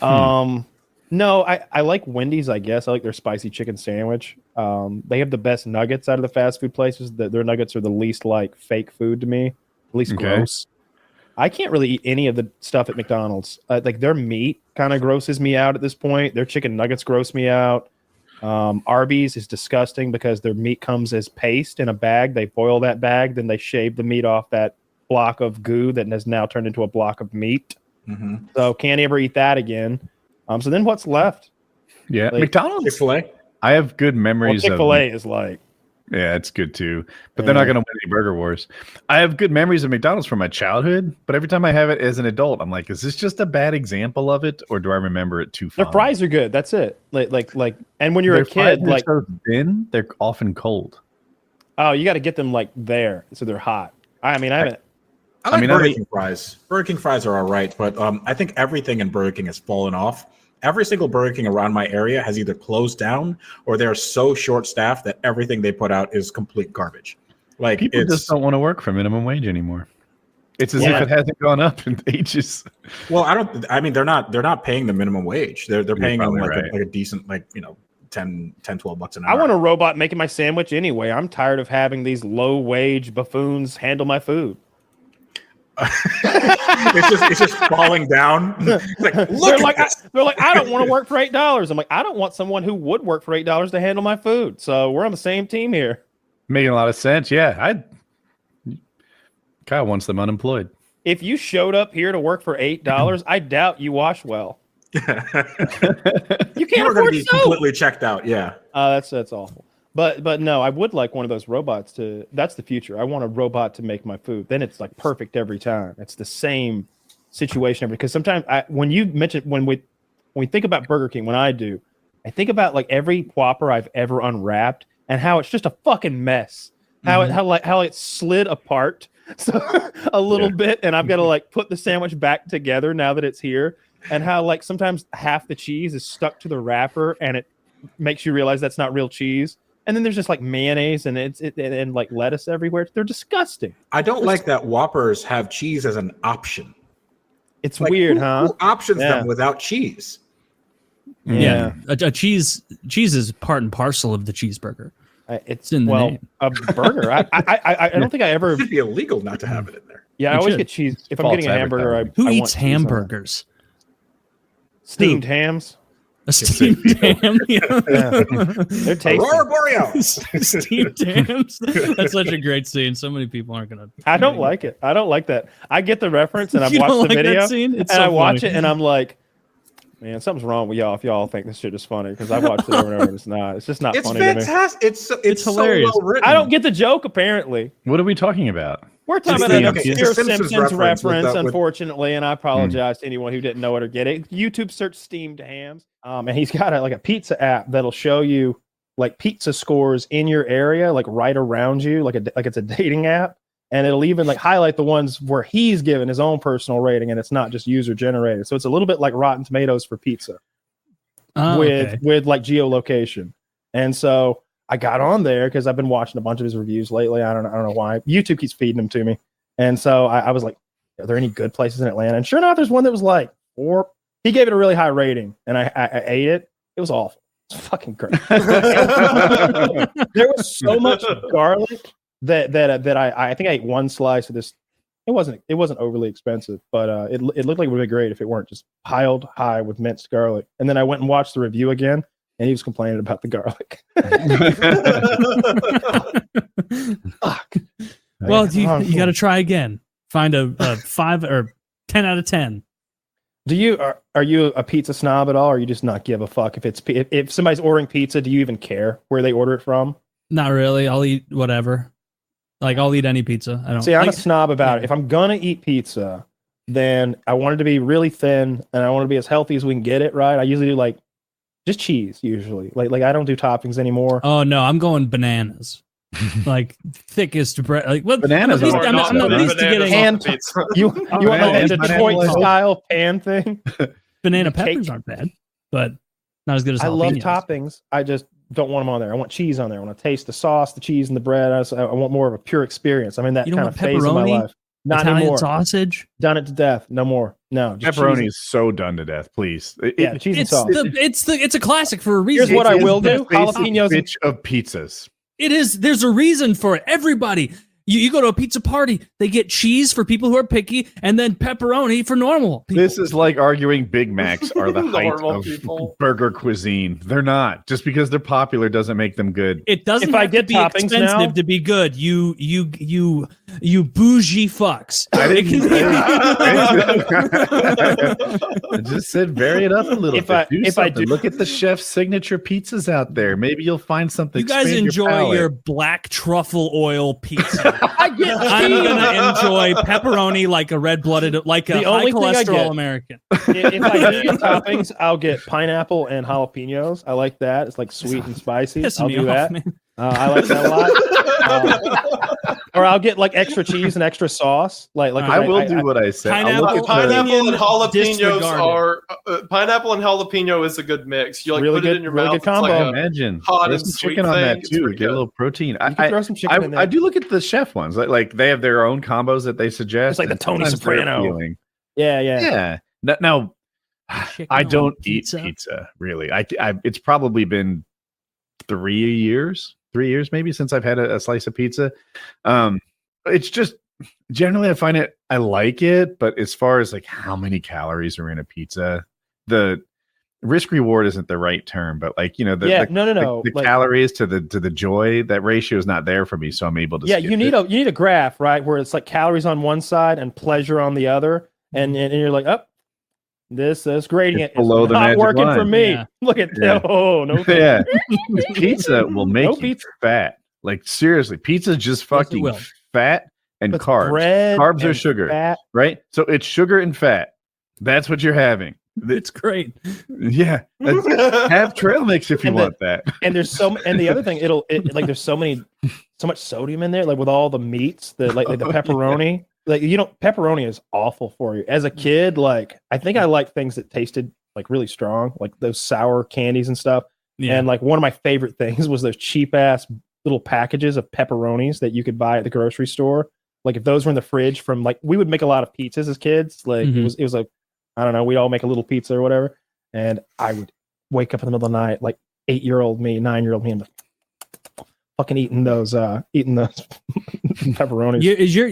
No, I like Wendy's, I guess. I like their spicy chicken sandwich. They have the best nuggets out of the fast food places. Their nuggets are the least like fake food to me, least gross. I can't really eat any of the stuff at McDonald's. Like their meat kind of grosses me out at this point. Their chicken nuggets gross me out. Arby's is disgusting because their meat comes as paste in a bag. They boil that bag, then they shave the meat off that block of goo that has now turned into a block of meat. So can't ever eat that again. So then what's left? Yeah, Like, McDonald's. Chick-fil-A. I have good memories Chick-fil-A is like Yeah, it's good too. But they're not going to win any burger wars. I have good memories of McDonald's from my childhood, but every time I have it as an adult, I'm like, is this just a bad example of it, or do I remember it too Their fondly? fries are good. That's it. Like, and when you're Their a kid, fries are like, so thin, they're often cold. oh, you got to get them like there, so they're hot. I mean, I haven't. I like mean, Burger I- King fries. Burger King fries are all right, but I think everything in Burger King has fallen off. Every single Burger King around my area has either closed down or they're so short-staffed that everything they put out is complete garbage. Like People just don't want to work for minimum wage anymore. It's as Yeah. if it hasn't gone up in ages. well, I mean, they're not paying the minimum wage. They're paying them probably like right. a decent, like, 10, 12 bucks an hour. I want a robot making my sandwich anyway. I'm tired of having these low wage buffoons handle my food. it's just falling down. It's like, look They're like, I don't want to work for $8. I'm like, I don't want someone who would work for $8 to handle my food. So we're on the same team here. Making a lot of sense. Yeah, Kyle wants them unemployed. If you showed up here to work for $8, I doubt you wash well. You you can't are going to afford be soap. completely checked out. Yeah. That's awful. But no, I would like one of those robots to. That's the future. I want a robot to make my food. Then it's like perfect every time. It's the same situation because sometimes when you mention when we think about Burger King, when I do, I think about like every Whopper I've ever unwrapped and how it's just a fucking mess. How it slid apart a little bit, and I've got to like put the sandwich back together now that it's here. And how like sometimes half the cheese is stuck to the wrapper, and it makes you realize that's not real cheese. And then there's just like mayonnaise and and like lettuce everywhere. They're disgusting. I don't like that Whoppers have cheese as an option. It's Like, weird, who huh? options Yeah. them without cheese? Yeah. A cheese is part and parcel of the cheeseburger. It's in the name. a burger. I don't think I ever. It should be illegal not to have it in there. Yeah, I It always should. get cheese if I'm False getting a hamburger. advertising. Who I want eats cheese on it. hamburgers? Steamed hams. A steamed ham. Yeah. They're tasty. Aurora Borealis. Steamed hams. That's such a great scene. So many people aren't gonna. I don't like it. I don't like that. I get the reference and I've You don't watched the like that video scene? and It's I so watch funny. it and I'm like, man, something's wrong with y'all if y'all think this shit is funny because I've watched it over and over. And it's not. It's just not It's funny to me. fantastic. It's hilarious. So well written. I don't get the joke. Apparently, What are we talking about? we're talking It's about an the- okay, obscure it's the Simpsons, Simpsons reference, reference with unfortunately, and I apologize to anyone who didn't know it or get it. YouTube search steamed hams, and he's got a pizza app that'll show you like pizza scores in your area, like right around you, like it's a dating app, and it'll even like highlight the ones where he's given his own personal rating, and it's not just user generated. So it's a little bit like Rotten Tomatoes for pizza Oh, okay. with like geolocation, and so I got on there because I've been watching a bunch of his reviews lately. I don't know why. YouTube keeps feeding them to me. And so I was like, are there any good places in Atlanta? And sure enough, there's one that was like, or he gave it a really high rating. And I ate it. It was awful. It's fucking great. There was so much garlic that I think I ate one slice of this. It wasn't overly expensive, but it looked like it would be great if it weren't just piled high with minced garlic. And then I went and watched the review again. And he was complaining about the garlic. Fuck. Well, you got to try again. Find a 5 or 10 out of 10. Do you are you a pizza snob at all, or you just not give a fuck if somebody's ordering pizza? Do you even care where they order it from? Not really. I'll eat whatever. Like I'll eat any pizza. I don't. See, I'm like, a snob about it. If I'm gonna eat pizza, then I want it to be really thin, and I want it to be as healthy as we can get it. Right? I usually do like just cheese. Usually, like I don't do toppings anymore. Oh no, I'm going bananas. Like thickest bread. Like what? Bananas At least, are I'm not not used to getting Hand, you want like the banana Detroit legs. style pan thing? banana cake. peppers aren't bad, but not as good as I love jalapenos. toppings. I just don't want them on there. I want cheese on there. I want to taste the sauce, the cheese, and the bread. I want more of a pure experience. I'm in that You don't kind of want phase of my pepperoni? life. Not Italian anymore. sausage. Done it to death. No more. No. Just Pepperoni cheese. is so done to death. Please, Yeah, cheese and It's sauce. it's a classic for a reason. Here's what I will the do. basic Jalapenos. bitch of pizzas. It is. There's a reason for it. Everybody. You go to a pizza party, they get cheese for people who are picky, and then pepperoni for normal people. This is like arguing Big Macs are the height Normal of people. burger cuisine. They're not. Just because they're popular doesn't make them good. It doesn't If I have to get be toppings expensive now- to be good. You bougie fucks. I just said vary it up a little If bit. I- Do if I something. do- Look at the chef's signature pizzas out there. Maybe you'll find something. You guys Expand enjoy palate. your black truffle oil pizza. I'm gonna enjoy pepperoni like a red-blooded, like a The high only thing I cholesterol get- American. If I do get toppings, I'll get pineapple and jalapenos. I like that. It's like sweet and spicy. Pissing I'll me do off, that. man. I like that a lot. Or I'll get like extra cheese and extra sauce. Like I will do what I said. I'll look at Pineapple and jalapenos disregarded. are pineapple and jalapeno is a good mix. You like Really put it good- in your really mouth. good It's combo. like a- Imagine hot throw and some sweet chicken on thing. that It's too. pretty Get a good. little protein. You can throw some chicken in there. I do look at the chef ones. Like they have their own combos that they suggest. It's like the and Tony sometimes they're Soprano. appealing. Yeah. Yeah. Now, Chicken I on don't pizza? eat pizza really. I it's probably been 3 years maybe since I've had a slice of pizza. It's just generally I like it, but as far as like how many calories are in a pizza, the risk reward isn't the right term, but like the no. the Like, calories to the joy, that ratio is not there for me, so I'm able to yeah, skip you need it. a graph, right, where it's like calories on one side and pleasure on the other, and you're like, oh, this gradient It's below is the not magic working for line. me. Yeah. Look at Yeah. that. Oh no. Yeah. Pizza will make No you pizza. fat. Like seriously, pizza's just Yes, it fucking will. fat and But carbs. bread Carbs are and sugar, fat. right? So it's sugar and fat. That's what you're having. It's great. Yeah. Have trail mix if you And want that. And there's and the other thing, like there's so much sodium in there, like with all the meats, the pepperoni. Like pepperoni is awful for you. As a kid, like I think I like things that tasted like really strong, like those sour candies and stuff. Yeah. And like one of my favorite things was those cheap ass little packages of pepperonis that you could buy at the grocery store. Like if those were in the fridge from like we would make a lot of pizzas as kids. Like Mhm. it was like I don't know, we'd all make a little pizza or whatever. And I would wake up in the middle of the night, like 8-year-old me, 9-year-old me, and fucking eating those pepperonis.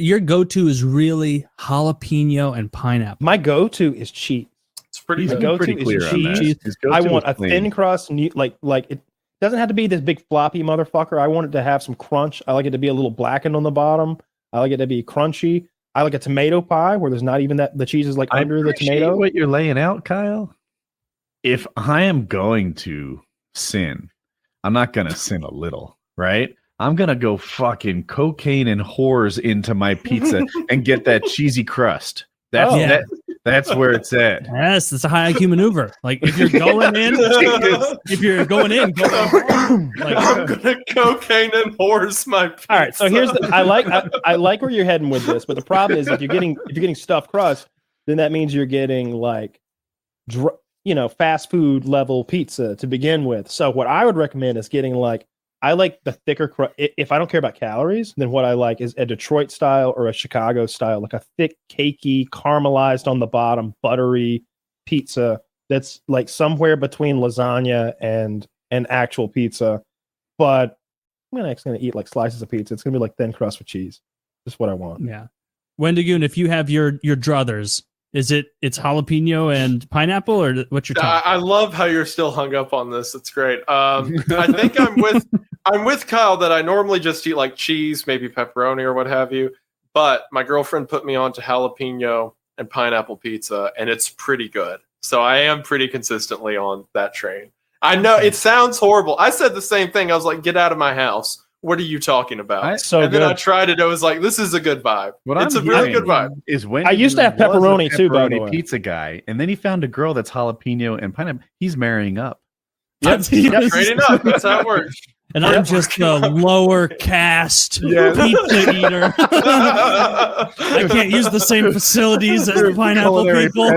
Your go-to is really jalapeno and pineapple. My go-to is cheese. It's pretty He's good. been go-to pretty is clear on that. cheese. His go-to I want is a clean. thin crust, like it doesn't have to be this big floppy motherfucker. I want it to have some crunch. I like it to be a little blackened on the bottom. I like it to be crunchy. I like a tomato pie where there's not even the cheese is like I under the appreciate tomato. what you're laying out, Kyle. If I am going to sin, I'm not going to sin a little, right? I'm going to go fucking cocaine and whores into my pizza and get that cheesy crust. That's Oh. that's where it's at. Yes, it's a high IQ maneuver. Like if you're going in, go in. Like, I'm gonna cocaine and horse my pizza. All right, so here's I like where you're heading with this, but the problem is if you're getting stuffed crust, then that means you're getting like fast food level pizza to begin with. So what I would recommend is getting like I like the thicker crust. If I don't care about calories, then what I like is a Detroit style or a Chicago style, like a thick, cakey, caramelized on the bottom, buttery pizza that's like somewhere between lasagna and actual pizza. But I'm actually gonna eat like slices of pizza. It's gonna be like thin crust with cheese. That's what I want. yeah. Wendigoon, if you have your druthers, it's jalapeno and pineapple, or what's your top? I love how you're still hung up on this. It's great. I think I'm with Kyle that I normally just eat like cheese, maybe pepperoni or what have you. But my girlfriend put me on to jalapeno and pineapple pizza, and it's pretty good. So I am pretty consistently on that train. I know it sounds horrible. I said the same thing. I was like, "Get out of my house." What are you talking about? Then I tried it. I was like, "This is a good vibe. It's a really good vibe." Is when I used to have pepperoni too, by the way. Pizza guy, and then he found a girl that's jalapeno and pineapple. He's marrying up. Yep. Trading up. That's how it works. And I'm just the lower caste pizza eater. I can't use the same facilities as the pineapple people.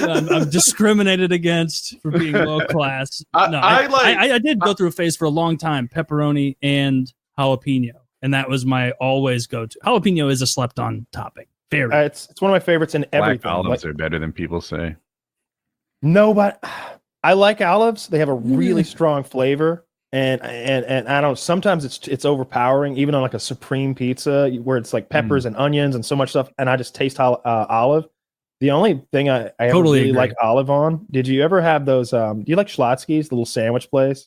I'm discriminated against for being low class. I did go through a phase for a long time, pepperoni and jalapeno, and that was my always go-to. Jalapeno is a slept-on topping. Very. It's one of my favorites in everything. Black olives are better than people say. No, but I like olives. They have a really strong flavor. and I don't. Sometimes it's overpowering, even on like a supreme pizza where it's like peppers and onions and so much stuff, and I just taste olive. The only thing I ever Totally really agree. like olive on. Did you ever have those? Do you like Schlotzsky's, the little sandwich place?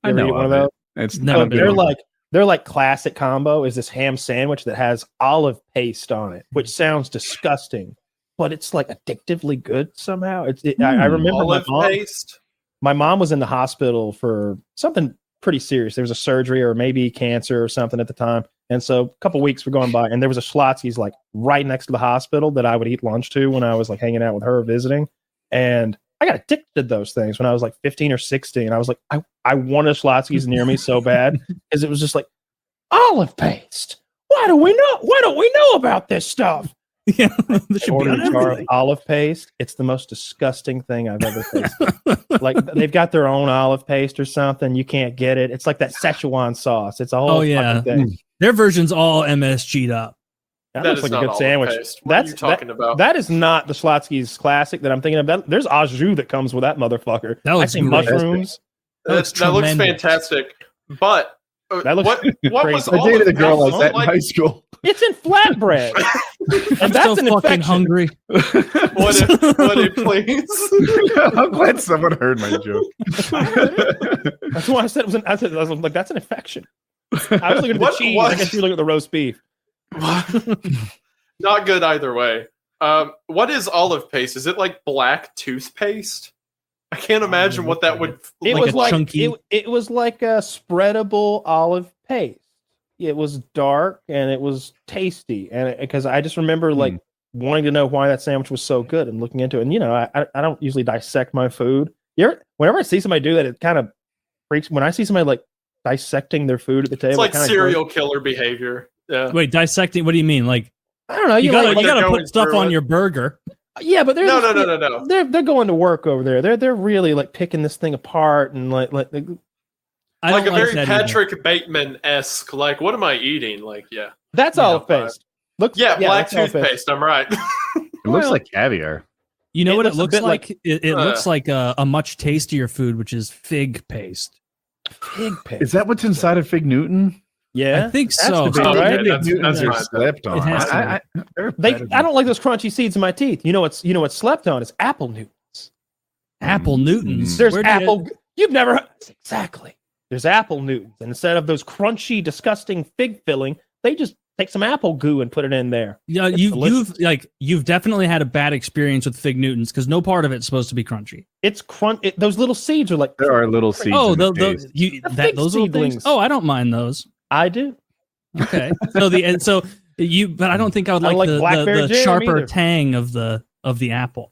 I You ever know eat one of of those? it. It's Never not been. big. They're like classic combo is this ham sandwich that has olive paste on it, which sounds disgusting, but it's like addictively good somehow. I remember Olive paste. my mom was in the hospital for something pretty serious. There was a surgery or maybe cancer or something at the time. And so a couple weeks were going by and there was a Schlotzsky's like right next to the hospital that I would eat lunch to when I was like hanging out with her visiting. And I got addicted to those things when I was like 15 or 16. I was like, I want a Schlotzsky's near me so bad because it was just like olive paste. Why don't we know about this stuff? Yeah, this should be Ordered on a jar of everything. olive paste. It's the most disgusting thing I've ever tasted. Like they've got their own olive paste or something. You can't get it. It's like that Szechuan sauce. It's a whole Oh, yeah. fucking thing. Their version's all MSG'd up. That That looks is like a not good olive sandwich. paste. What are you talking about? That is not the Schlotzsky's classic that I'm thinking of. There's au jus that comes with that motherfucker. That I looks see great. mushrooms. That looks That looks tremendous. fantastic. But That looks what crazy. was I olive dated a girl paste? like that in high school. It's in flatbread. I'm and that's still an fucking infection. hungry. Would it please? I'm glad someone heard my joke. That's why I said it was I was like, that's an infection. I was looking at the What cheese. was- I guess you were looking at the roast beef. Not good either way. What is olive paste? Is it like black toothpaste? I can't imagine what that would. It Like was a like chunky- it was like a spreadable olive paste. It was dark and it was tasty, and because I just remember like wanting to know why that sandwich was so good and looking into it. And I don't usually dissect my food. Whenever I see somebody do that, it kind of freaks. When I see somebody like dissecting their food at the table, It's like it kinda serial killer behavior. Yeah. Wait, dissecting? What do you mean? Like I don't know. you like, gotta they're going put stuff through on it. your burger. yeah, but they're No. They're going to work over there. They're really like picking this thing apart and like I Like a don't like very that either. Patrick Bateman-esque. Like, what am I eating? Like, yeah. that's Yeah, olive paste. Looks Yeah, black that's olive paste. toothpaste. I'm right. It looks like caviar. You know It what looks it a looks bit like? like- It looks like a much tastier food, which is fig paste. Pig paste. Is that what's inside of Fig Newton? Yeah, I think Has so. to be, So right? maybe That's- it's- that's Newtons are fine. slept on. It has to they're I don't like those crunchy seeds in my teeth. You know what's slept on is apple Newtons. Apple Newtons. There's Where do you- apple. You've never exactly. There's apple Newtons, and instead of those crunchy, disgusting fig filling, they just take some apple goo and put it in there. Yeah, It's delicious. you've definitely had a bad experience with fig Newtons because no part of it's supposed to be crunchy. It's those little seeds are like. There are little seeds. Oh, in the paste. fig those little things. seedlings. Oh, I don't mind those. I do. Okay, but I don't think I would I don't like, like blackberry the jam sharper either. tang of the apple.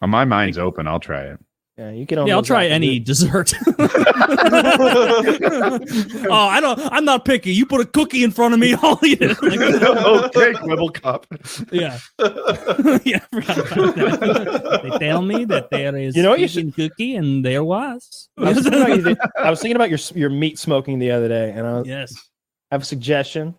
Oh, my mind's open. I'll try it. Yeah, you can. Yeah, I'll almost try apple any Newtons. dessert. I don't. I'm not picky. You put a cookie in front of me, I'll eat it. Okay, quibble cup. Yeah. Yeah, I forgot about that. They tell me that there is You know what you vegan cookie, and there was. I was thinking about your meat smoking the other day, and I Yes. have a suggestion.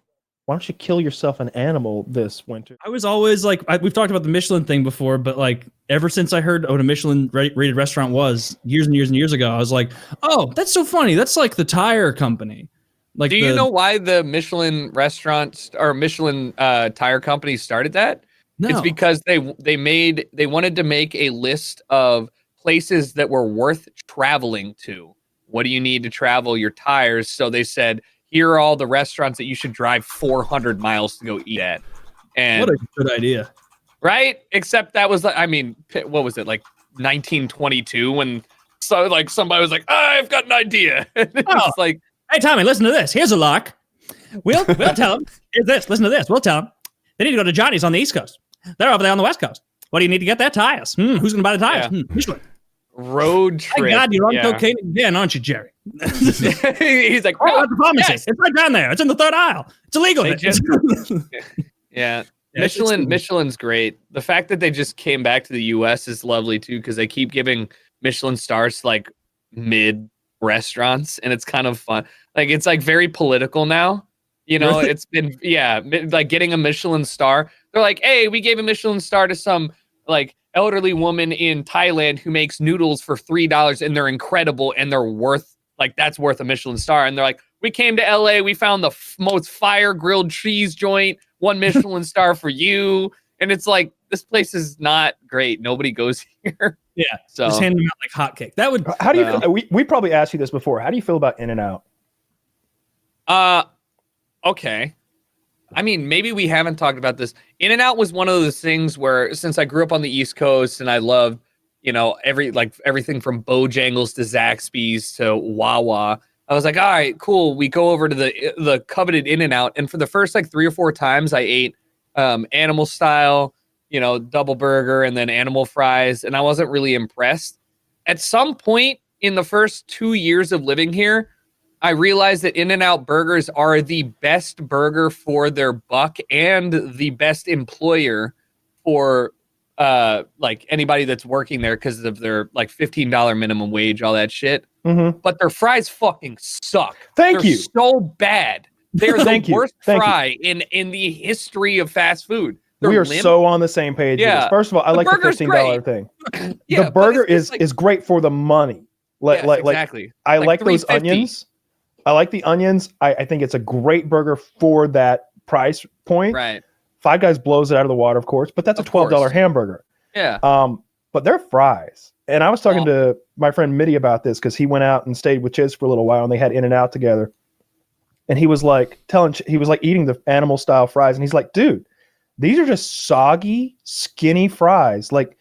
Why don't you kill yourself an animal this winter? I was always like, we've talked about the Michelin thing before, but like ever since I heard what a Michelin rated restaurant was years and years and years ago, I was like, oh, that's so funny. That's like the tire company. Like, Do you know why the Michelin restaurants or Michelin tire company started that? No. It's because they wanted to make a list of places that were worth traveling to. What do you need to travel your tires? So they said, here are all the restaurants that you should drive 400 miles to go eat at. And What a good idea. right? Except that was, I mean, what was it, like 1922 when somebody was like, I've got an idea. It's like, Hey, Tommy, listen to this. Here's a lark. We'll tell them. Here's this. Listen to this. We'll tell them. They need to go to Johnny's on the East Coast. They're over there on the West Coast. What do you need to get their tires? Who's going to buy the tires? Yeah. Michelin. road trip. Thank God you're on yeah. cocaine again, aren't you, Jerry? He's like, Oh, oh, at the pharmacy. yes. It's right down there. It's in the third aisle. It's illegal. They just- Yeah. Yeah, it's Michelin's great. The fact that they just came back to the US is lovely too, because they keep giving Michelin stars to like mid restaurants, and it's kind of fun. Like it's like very political now. You know, Really? it's been like getting a Michelin star. They're like, hey, we gave a Michelin star to some like elderly woman in Thailand who makes noodles for $3 and they're incredible and they're worth like that's worth a Michelin star. And they're like, we came to LA, we found the most fire grilled cheese joint, 1 Michelin star for you. And it's like, this place is not great. Nobody goes here. Yeah. So Just hand them out like hotcakes. That would. How do you feel? We probably asked you this before. How do you feel about In-N-Out? Okay. I mean, maybe we haven't talked about this. In-N-Out was one of those things where, since I grew up on the East Coast and I loved, everything from Bojangles to Zaxby's to Wawa, I was like, all right, cool. We go over to the coveted In-N-Out, and for the first like 3 or 4 times, I ate animal style, double burger and then animal fries, and I wasn't really impressed. At some point in the first 2 years of living here, I realized that In-N-Out burgers are the best burger for their buck and the best employer for like anybody that's working there because of their like $15 minimum wage, all that shit. Mm-hmm. But their fries fucking suck. Thank They're you. so bad. They're the worst Thank fry in the history of fast food. They're we are limp. so on the same page. Yeah. With this. First of all, I The like the burger's $15 thing. Yeah, The but burger it's like, is great for the money. Like exactly. I like those $3.50. onions. I like the onions. I think it's a great burger for that price point. Right. Five Guys blows it out of the water, of course, but that's a $12 hamburger. Yeah. But they're fries. And I was talking to my friend Mitty about this because he went out and stayed with Chiz for a little while, and they had In-N-Out together. And he was like eating the animal style fries, and he's like, dude, these are just soggy, skinny fries. Like,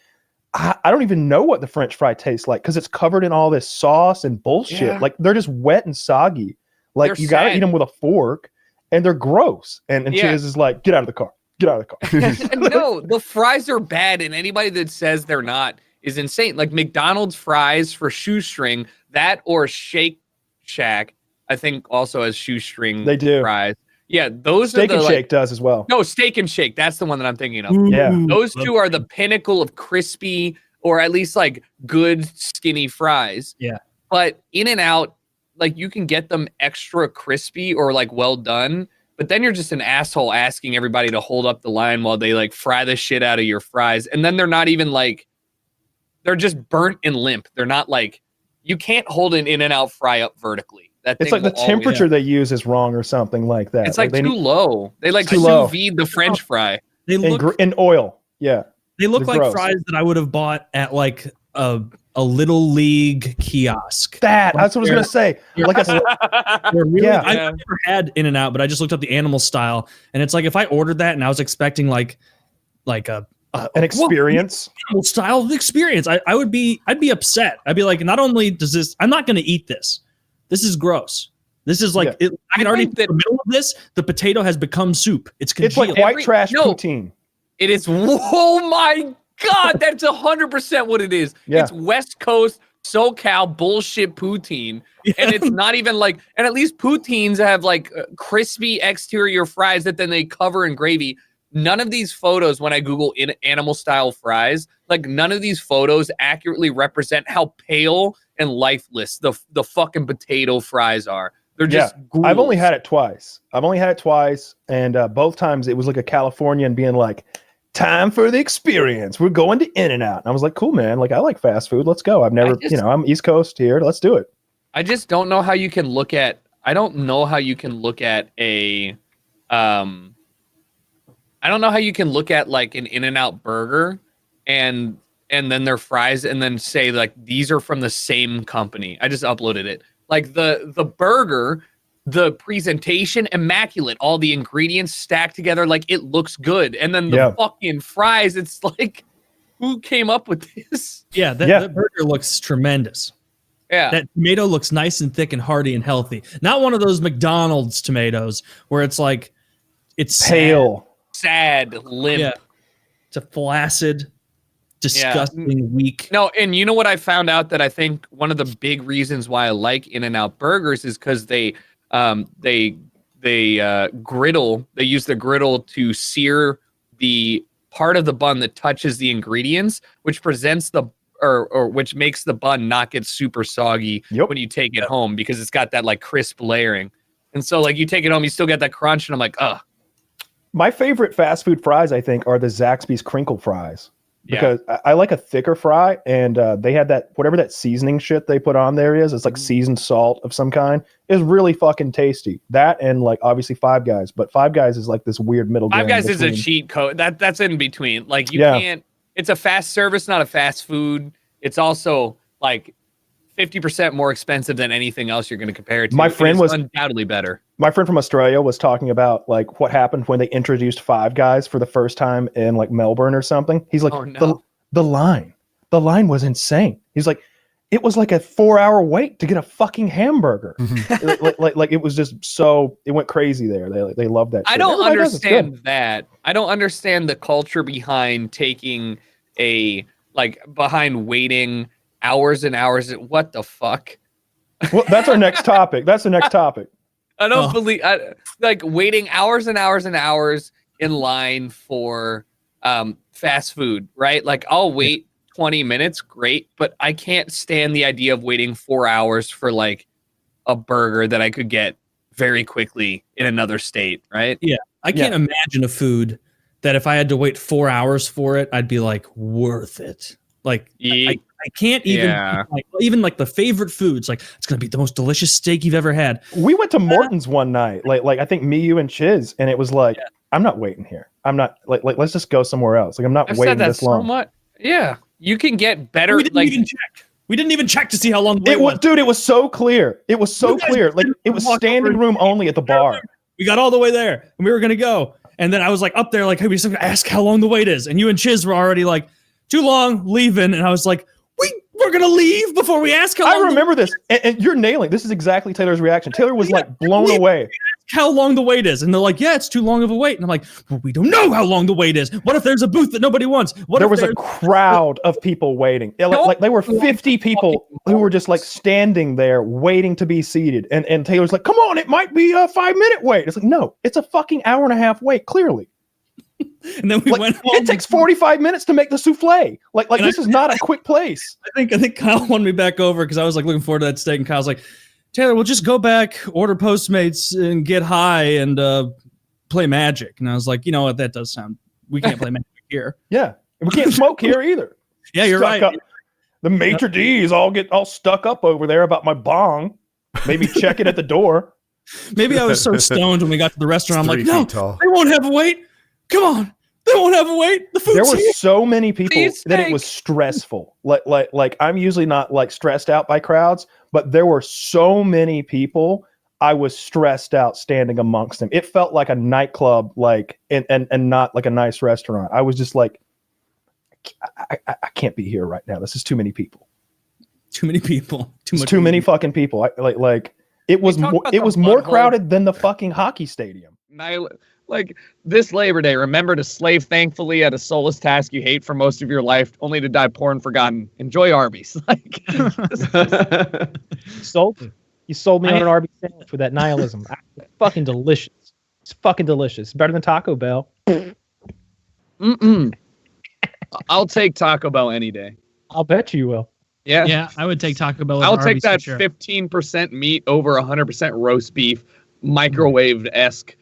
I don't even know what the French fry tastes like because it's covered in all this sauce and bullshit. Yeah. Like, they're just wet and soggy. Like, They're you got to sad. eat them with a fork, and they're gross. And Yeah. Chiz is like, get out of the car. Get out of the car. No, the fries are bad, and anybody that says they're not is insane. Like McDonald's fries for shoestring, that or Shake Shack, I think also has shoestring They do. fries. Yeah, those Steak are the and Shake does as well. No, Steak and Shake. That's the one that I'm thinking of. Yeah. Those two are the pinnacle of crispy or at least like good skinny fries. Yeah. But In-N-Out, like you can get them extra crispy or like well done, but then you're just an asshole asking everybody to hold up the line while they like fry the shit out of your fries. And then they're not even like, they're just burnt and limp. They're not like, you can't hold an In-N-Out fry up vertically. That It's thing like the will temperature they use is wrong or something like that. It's like they too need- low. They like too sous low. vide the French fry. They look in oil. Yeah. They look They're like gross. fries that I would have bought at like a little league kiosk. That's what I was gonna say. Like They're really, Yeah. I've never had In-N-Out, but I just looked up the animal style, and it's like if I ordered that and I was expecting like an experience. animal style experience, I'd be upset. I'd be like, not only does this, I'm not going to eat this. This is gross. This is like I can already think that- in the middle of this. The potato has become soup. It's It's like congealed. white trash no. poutine. It is. Oh my God, that's 100% what it is. Yeah. It's West Coast SoCal bullshit poutine, and it's not even like. And at least poutines have like crispy exterior fries that then they cover in gravy. None of these photos, when I Google animal style fries, like none of these photos accurately represent how pale and lifeless the fucking potato fries are. They're just. I've only ghouls. had it twice. And both times it was like a Californian being like, time for the experience. We're going to In-N-Out. And I was like, cool, man. Like, I like fast food. Let's go. I've never, I'm East Coast here. Let's do it. I just don't know how you can look at. I don't know how you can look at a. I don't know how you can look at like an In-N-Out burger and then their fries and then say like these are from the same company. I just uploaded it. Like the burger, the presentation immaculate, all the ingredients stacked together like it looks good. And then the fucking fries, it's like who came up with this? Yeah, that burger looks tremendous. Yeah. That tomato looks nice and thick and hearty and healthy. Not one of those McDonald's tomatoes where it's like it's pale. Sad, limp. Yeah. It's a flaccid, disgusting, weak. No, and you know what I found out that I think one of the big reasons why I like In-N-Out burgers is because they griddle. They use the griddle to sear the part of the bun that touches the ingredients, which presents the or which makes the bun not get super soggy when you take it home because it's got that like crisp layering. And so like you take it home, you still get that crunch, and I'm like, ugh. My favorite fast food fries, I think, are the Zaxby's crinkle fries. because I like a thicker fry, and they had that whatever that seasoning shit they put on there is. It's like seasoned salt of some kind. It's really fucking tasty. That and like obviously Five Guys, but Five Guys is like this weird middle Five ground Guys is a between- cheat code. That's in between. Like you Yeah. can't. It's a fast service, not a fast food. It's also like 50% more expensive than anything else you're going to compare it to. My friend It is was- undoubtedly better. My friend from Australia was talking about like what happened when they introduced Five Guys for the first time in like Melbourne or something. He's like, Oh, no. the line was insane. He's like, it was like a 4-hour wait to get a fucking hamburger. like it was just so it went crazy there. They love that. I shit. don't Everybody does, it's good. understand that. I don't understand the culture behind taking behind waiting hours and hours. What the fuck? Well, that's our next topic. That's the next topic. I don't believe like waiting hours and hours and hours in line for fast food, right? Like I'll wait 20 minutes, great, but I can't stand the idea of waiting 4 hours for like a burger that I could get very quickly in another state, right? Yeah. I can't imagine a food that if I had to wait 4 hours for it, I'd be like worth it. Like I can't even even like the favorite foods. Like it's gonna be the most delicious steak you've ever had. We went to Morton's one night, like I think me, you, and Chiz, and it was like, I'm not waiting here. I'm not like let's just go somewhere else. Like I'm not I've waiting said that this long. so much. Yeah, you can get better. We didn't even check. We didn't even check to see how long the wait It was, dude. It was so clear. It was so You guys clear. Like it was walk standing over- room only at the bar. We got all the way there and we were gonna go. And then I was like up there, like, hey, we just gonna ask how long the wait is. And you and Chiz were already like, too long, leaving. And I was like, we're gonna leave before we ask how long. I remember this, and you're nailing. This is exactly Taylor's reaction. Taylor was like blown away. How long the wait is, and they're like, yeah, it's too long of a wait. And I'm like, well, we don't know how long the wait is. What if there's a booth that nobody wants? What There if was a there's- crowd of people waiting. Like they were 50 people who were just like standing there waiting to be seated. And Taylor's like, come on, it might be a 5-minute wait. It's like, no, it's a fucking hour and a half wait, clearly. And then we Like, went home. it takes 45 minutes to make the souffle. Like this is not a quick place. I think Kyle won me back over because I was like looking forward to that steak, and Kyle's like, Taylor, we'll just go back, order Postmates, and get high and play Magic. And I was like, you know what, that does sound. We can't play Magic here. Yeah, and we can't smoke here either. Yeah, you're Stuck right. up. The maitre d's all stuck up over there about my bong. Maybe check it at the door. Maybe I was so stoned when we got to the restaurant. I'm like, 3 no, feet tall. they won't have a wait. Come on, they won't have a wait. The food's There were here. so many people Please that it take. was stressful. Like I'm usually not like stressed out by crowds, but there were so many people. I was stressed out standing amongst them. It felt like a nightclub, like and not like a nice restaurant. I was just like, I can't be here right now. This is too many people. Too many people. It's too many fucking people. It was talk more, about it the was more butthole. crowded than the fucking hockey stadium. Like this Labor Day, remember to slave thankfully at a soulless task you hate for most of your life, only to die poor and forgotten. Enjoy Arby's. Like, You sold me on an Arby's sandwich with that nihilism. It's fucking delicious. It's fucking delicious. Better than Taco Bell. I'll take Taco Bell any day. I'll bet you will. Yeah. Yeah, I would take Taco Bell. over I'll take Arby's for that sure. 15% meat over 100% roast beef, microwaved-esque,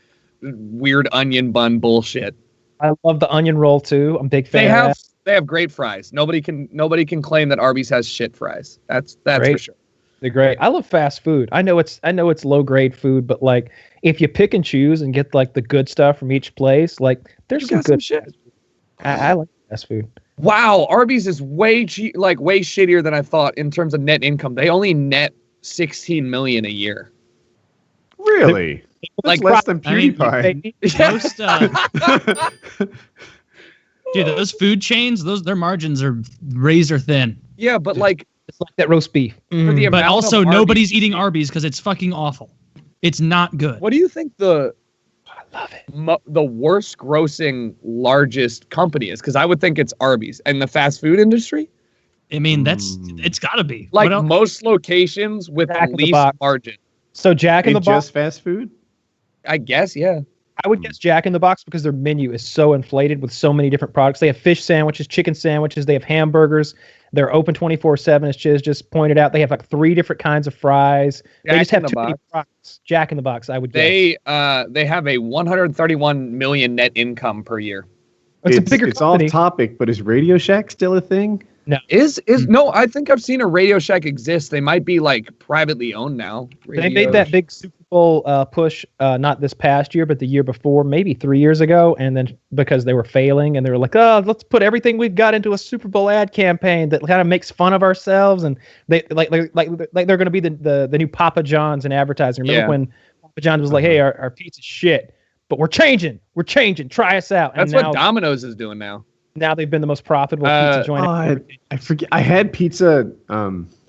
weird onion bun bullshit. I love the onion roll too. I'm a big fan. They have great fries. Nobody can claim that Arby's has shit fries. That's for Great. sure. They're great. I love fast food. I know it's low grade food, but like if you pick and choose and get like the good stuff from each place, like there's some good shit. I like fast food. Wow, Arby's is way shittier than I thought in terms of net income. They only net 16 million a year. Really? That's Like, less than I mean, PewDiePie. Most, dude, those food chains, their margins are razor thin. Yeah, but like It's like that roast beef. for the But amount also, of nobody's eating Arby's because it's fucking awful. It's not good. What do you think the the worst grossing largest company is? Because I would think it's Arby's and the fast food industry. I mean, it's got to be. Like What else? most locations with Jack in the the least Box. margin. So Jack in the And Box. just fast food? I guess, yeah. I would guess Jack in the Box because their menu is so inflated with so many different products. They have fish sandwiches, chicken sandwiches, they have hamburgers. They're open 24/7, as Chiz just pointed out. They have like 3 different kinds of fries. They Jack just have in the too many Box. products. Jack in the Box, I would guess. They have a 131 million net income per year. It's a bigger It's company. off topic, but is Radio Shack still a thing? Is no? I think I've seen a Radio Shack exist. They might be like privately owned now. They made that big Super Bowl push, not this past year, but the year before, maybe 3 years ago. And then because they were failing, and they were like, "Oh, let's put everything we've got into a Super Bowl ad campaign that kind of makes fun of ourselves." And they like they're going to be the new Papa John's in advertising. Remember when Papa John's was like, "Hey, our pizza's shit, but we're changing. Try us out." That's and now, what Domino's is doing now. Now they've been the most profitable pizza joint. I forget. I had pizza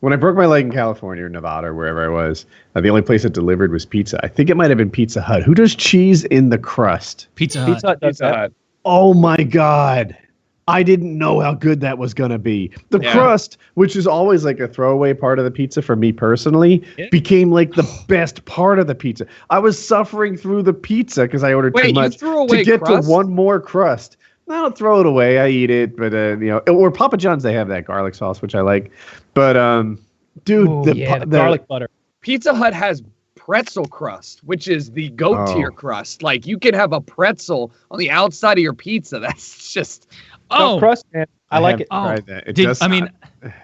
when I broke my leg in California or Nevada or wherever I was. The only place that delivered was pizza. I think it might have been Pizza Hut. Who does cheese in the crust? Pizza Hut. Pizza Hut. Oh my God. I didn't know how good that was going to be. The crust, which is always like a throwaway part of the pizza for me personally, became like the best part of the pizza. I was suffering through the pizza because I ordered too much to get to one more crust. I don't throw it away. I eat it, but or Papa John's, they have that garlic sauce, which I like. But dude, the garlic butter. Pizza Hut has pretzel crust, which is the goat tier crust. Like you can have a pretzel on the outside of your pizza. That's just crust, man. I like it. Oh, It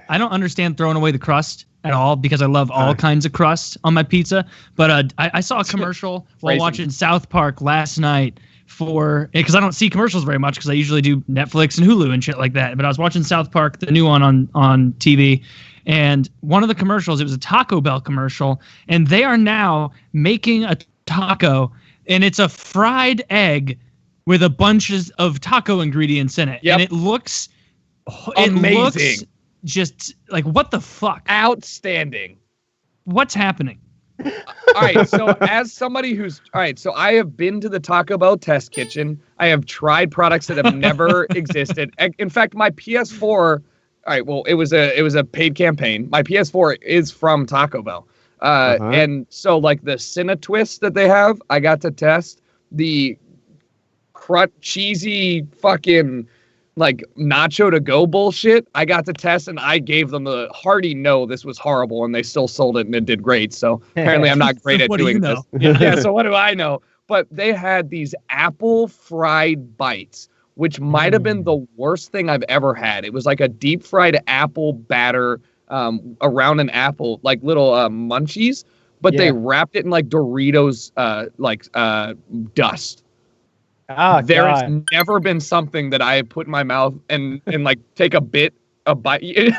I don't understand throwing away the crust at all because I love all kinds of crust on my pizza. But I saw a commercial while watching South Park last night because I don't see commercials very much because I usually do Netflix and Hulu and shit like that. But I was watching South Park, the new one on TV, and one of the commercials, it was a Taco Bell commercial, and they are now making a taco, and it's a fried egg with a bunch of taco ingredients in it. Yep. And it looks amazing. Just like, what the fuck? Outstanding. What's happening? All right, so as somebody so I have been to the Taco Bell test kitchen. I have tried products that have never existed. In fact, my PS4, it was a paid campaign. My PS4 is from Taco Bell. And so like the Cinna Twist that they have, I got to test the cheesy fucking like nacho to go bullshit. I got to test and I gave them a hearty no, this was horrible, and they still sold it and it did great. So apparently I'm not great at doing this. Yeah, so what do I know? But they had these apple fried bites, which might have been the worst thing I've ever had. It was like a deep fried apple batter around an apple, like little munchies, but they wrapped it in like Doritos dust. There has never been something that I have put in my mouth and like take a bite. They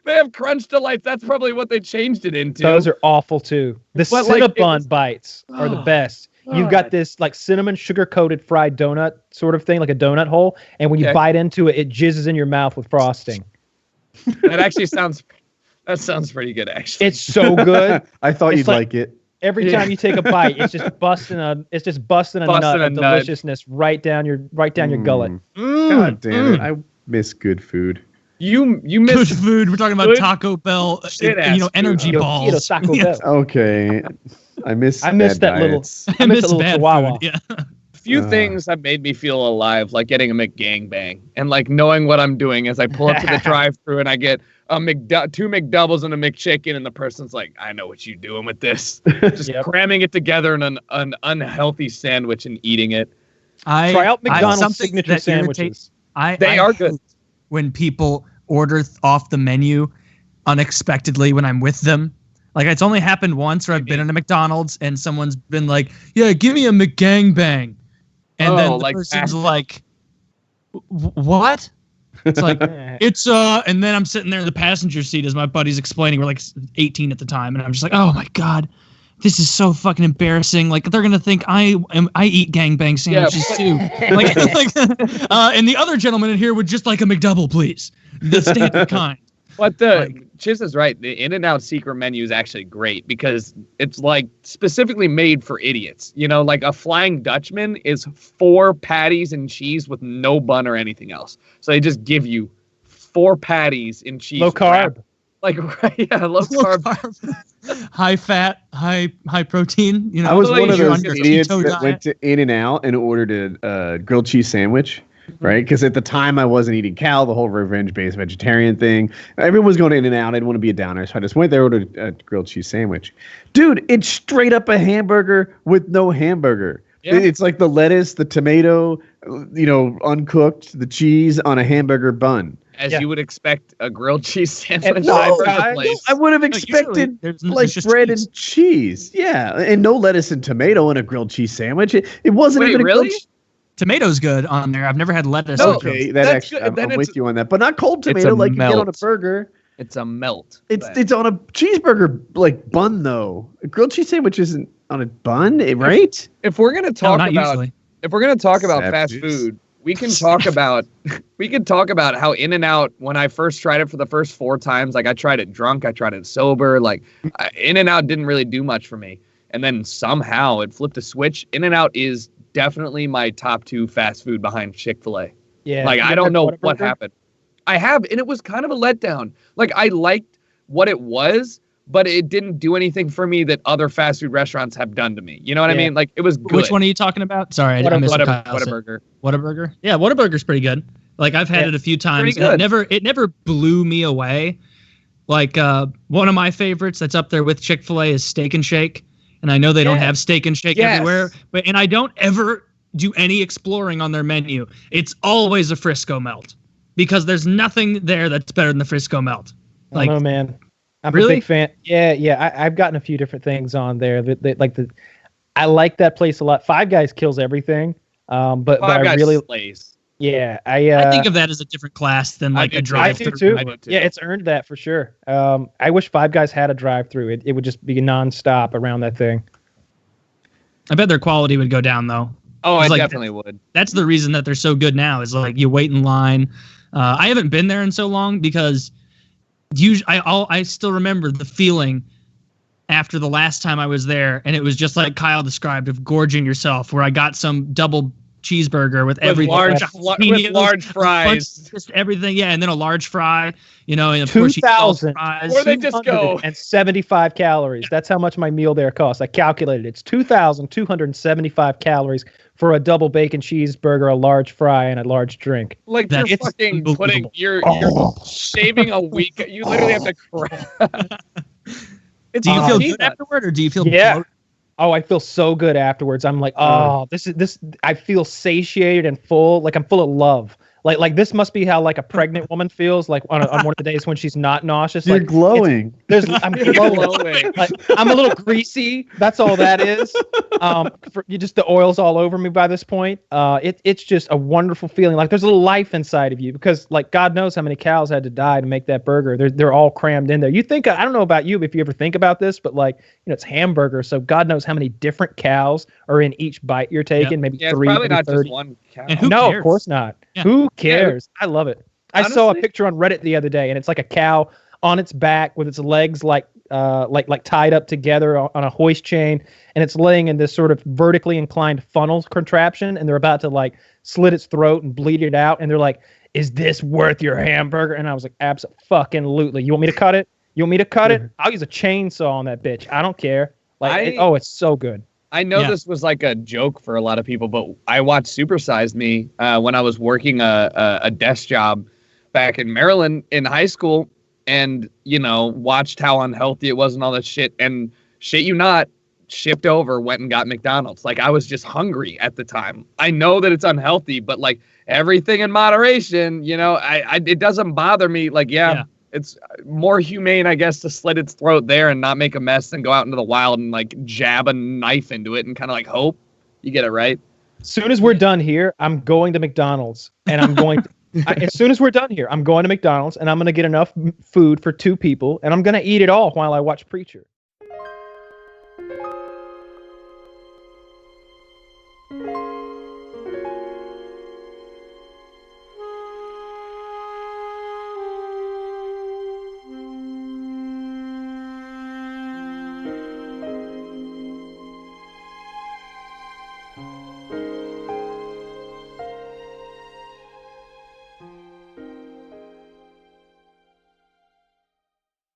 have Crunch Delights. That's probably what they changed it into. Those are awful too. The Cinnabon bites are the best. You've got this like cinnamon sugar coated fried donut sort of thing, like a donut hole, and when you bite into it, it jizzes in your mouth with frosting. That actually sounds pretty good. Actually, it's so good. I thought you'd like it. Every time you take a bite, it's just busting a nut of deliciousness right down your gullet. God damn it! I miss good food. You miss good food. We're talking about Taco Bell, energy balls. Taco Bell. Okay, I miss that little chihuahua. Yeah. Few things have made me feel alive, like getting a McGangbang and like knowing what I'm doing as I pull up to the drive-thru and I get a two McDoubles and a McChicken, and the person's like, "I know what you're doing with this." Just cramming it together in an unhealthy sandwich and eating it. Try out McDonald's signature sandwiches. They are good. When people order off the menu unexpectedly when I'm with them. Like, it's only happened once where I've been in a McDonald's and someone's been like, "Yeah, give me a McGangbang." And then the person's like, "What?" It's like, and then I'm sitting there in the passenger seat as my buddy's explaining. We're like 18 at the time. And I'm just like, "Oh my God, this is so fucking embarrassing. Like, they're going to think I eat gangbang sandwiches too." And the other gentleman in here would just like a McDouble, please. The standard kind. But Chiz is right. The In-N-Out secret menu is actually great because it's like specifically made for idiots. You know, like a Flying Dutchman is 4 patties and cheese with no bun or anything else. So they just give you 4 patties and cheese. Low carb. Low carb. High fat, high protein. You know, I was one of those idiots that went to In-N-Out and ordered a grilled cheese sandwich. Right, because at the time I wasn't eating Cal, the whole revenge-based vegetarian thing. Everyone was going in and out. I didn't want to be a downer, so I just went there and ordered a grilled cheese sandwich. Dude, it's straight up a hamburger with no hamburger. It's like the lettuce, the tomato, uncooked, the cheese on a hamburger bun. As you would expect a grilled cheese sandwich And at a no, burger place. I would have usually expected there's like just bread cheese. and cheese. Yeah, and no lettuce and tomato in a grilled cheese sandwich. It wasn't Wait, even a really? grilled Tomato's good on there. I've never had lettuce. No, on grilled Okay, cheese. that That's actually, good. I'm Then with it's- you on that, but not cold it's tomato a like you get on a melt. burger. It's a melt. It's on a cheeseburger like bun though. A grilled cheese sandwich isn't on a bun, right? If we're gonna No, talk not about usually. if we're gonna talk about fast Savages. food, we can talk about how In-N-Out, when I first tried it for the first 4 times, like I tried it drunk, I tried it sober, like In-N-Out didn't really do much for me. And then somehow it flipped a switch. In-N-Out is definitely my top 2 fast food behind Chick-fil-A. Yeah. Like You I ever don't had know what Whataburger? happened. I have, and it was kind of a letdown. Like I liked what it was, but it didn't do anything for me that other fast food restaurants have done to me. You know what I Yeah. mean? Like it was good. Which one are you talking about? Sorry, I missed what Kyle said. Whataburger. Whataburger? Yeah, Whataburger's pretty good. Like I've had it a few times. Pretty good. And it never blew me away. Like one of my favorites that's up there with Chick-fil-A is Steak and Shake. And I know they don't have Steak and Shake Yes. everywhere, and I don't ever do any exploring on their menu. It's always a Frisco melt because there's nothing there that's better than the Frisco melt. I don't know, man. I'm Really? a big fan. Yeah. I've gotten a few different things on there. I like that place a lot. Five Guys kills everything. But Five I Guys really, slays. yeah. I think of that as a different class than like do a too. I drive-through. do too. I do too. Yeah, it's earned that for sure. I wish Five Guys had a drive-through. It would just be nonstop around that thing. I bet their quality would go down though. Oh, I It's like- definitely would. That's the reason that they're so good now. Is like you wait in line. I haven't been there in so long because I still remember the feeling after the last time I was there, and it was just like Kyle described of gorging yourself, where I got some double cheeseburger with everything, large jalapenos, fries. just everything, yeah, and then a large fry, and of course you 2,000. Or they just go. And 75 calories. That's how much my meal there costs. I calculated it's 2,275 calories for a double bacon cheeseburger, a large fry, and a large drink. Like That's you're fucking putting unbelievable. you're shaving a week. You literally have to crack. It's Do you feel peanut. good afterward, or do you feel Yeah. bloated? Oh, I feel so good afterwards. I'm like, this. I feel satiated and full. Like I'm full of love. Like this must be how like a pregnant woman feels. Like on one of the days when she's not nauseous. You're Like glowing. I'm glowing. Glowing. Like, I'm a little greasy. That's all that is. Just the oil's all over me by this point. It's just a wonderful feeling. Like there's a little life inside of you because like God knows how many cows had to die to make that burger. They're all crammed in there. You think I don't know about you if you ever think about this, but like it's hamburger, so God knows how many different cows are in each bite you're taking. Maybe Yeah, it's 3, probably maybe not 30. just one cow. And who No, cares? of course not. Yeah. Who cares? I love it. I saw a Honestly- picture on Reddit the other day, and it's like a cow on its back with its legs like tied up together on a hoist chain, and it's laying in this sort of vertically inclined funnel contraption, and they're about to like slit its throat and bleed it out, and they're like, "Is this worth your hamburger?" And I was like, "Abso-fucking-lutely. You want me to cut it? You want me to cut it? I'll use a chainsaw on that bitch. I don't care." Like, it's so good. I know Yeah. this was like a joke for a lot of people, but I watched Supersize Me when I was working a desk job back in Maryland in high school, and watched how unhealthy it was and all that shit. And shit you not, shipped over, went and got McDonald's. Like I was just hungry at the time. I know that it's unhealthy, but like everything in moderation. It doesn't bother me. Like Yeah. It's more humane, I guess, to slit its throat there and not make a mess than go out into the wild and like jab a knife into it and kind of like hope you get it right. As soon as we're done here, I'm going to McDonald's, and I'm going. As soon as we're done here, I'm going to McDonald's, and I'm going to get enough food for 2 people, and I'm going to eat it all while I watch Preacher.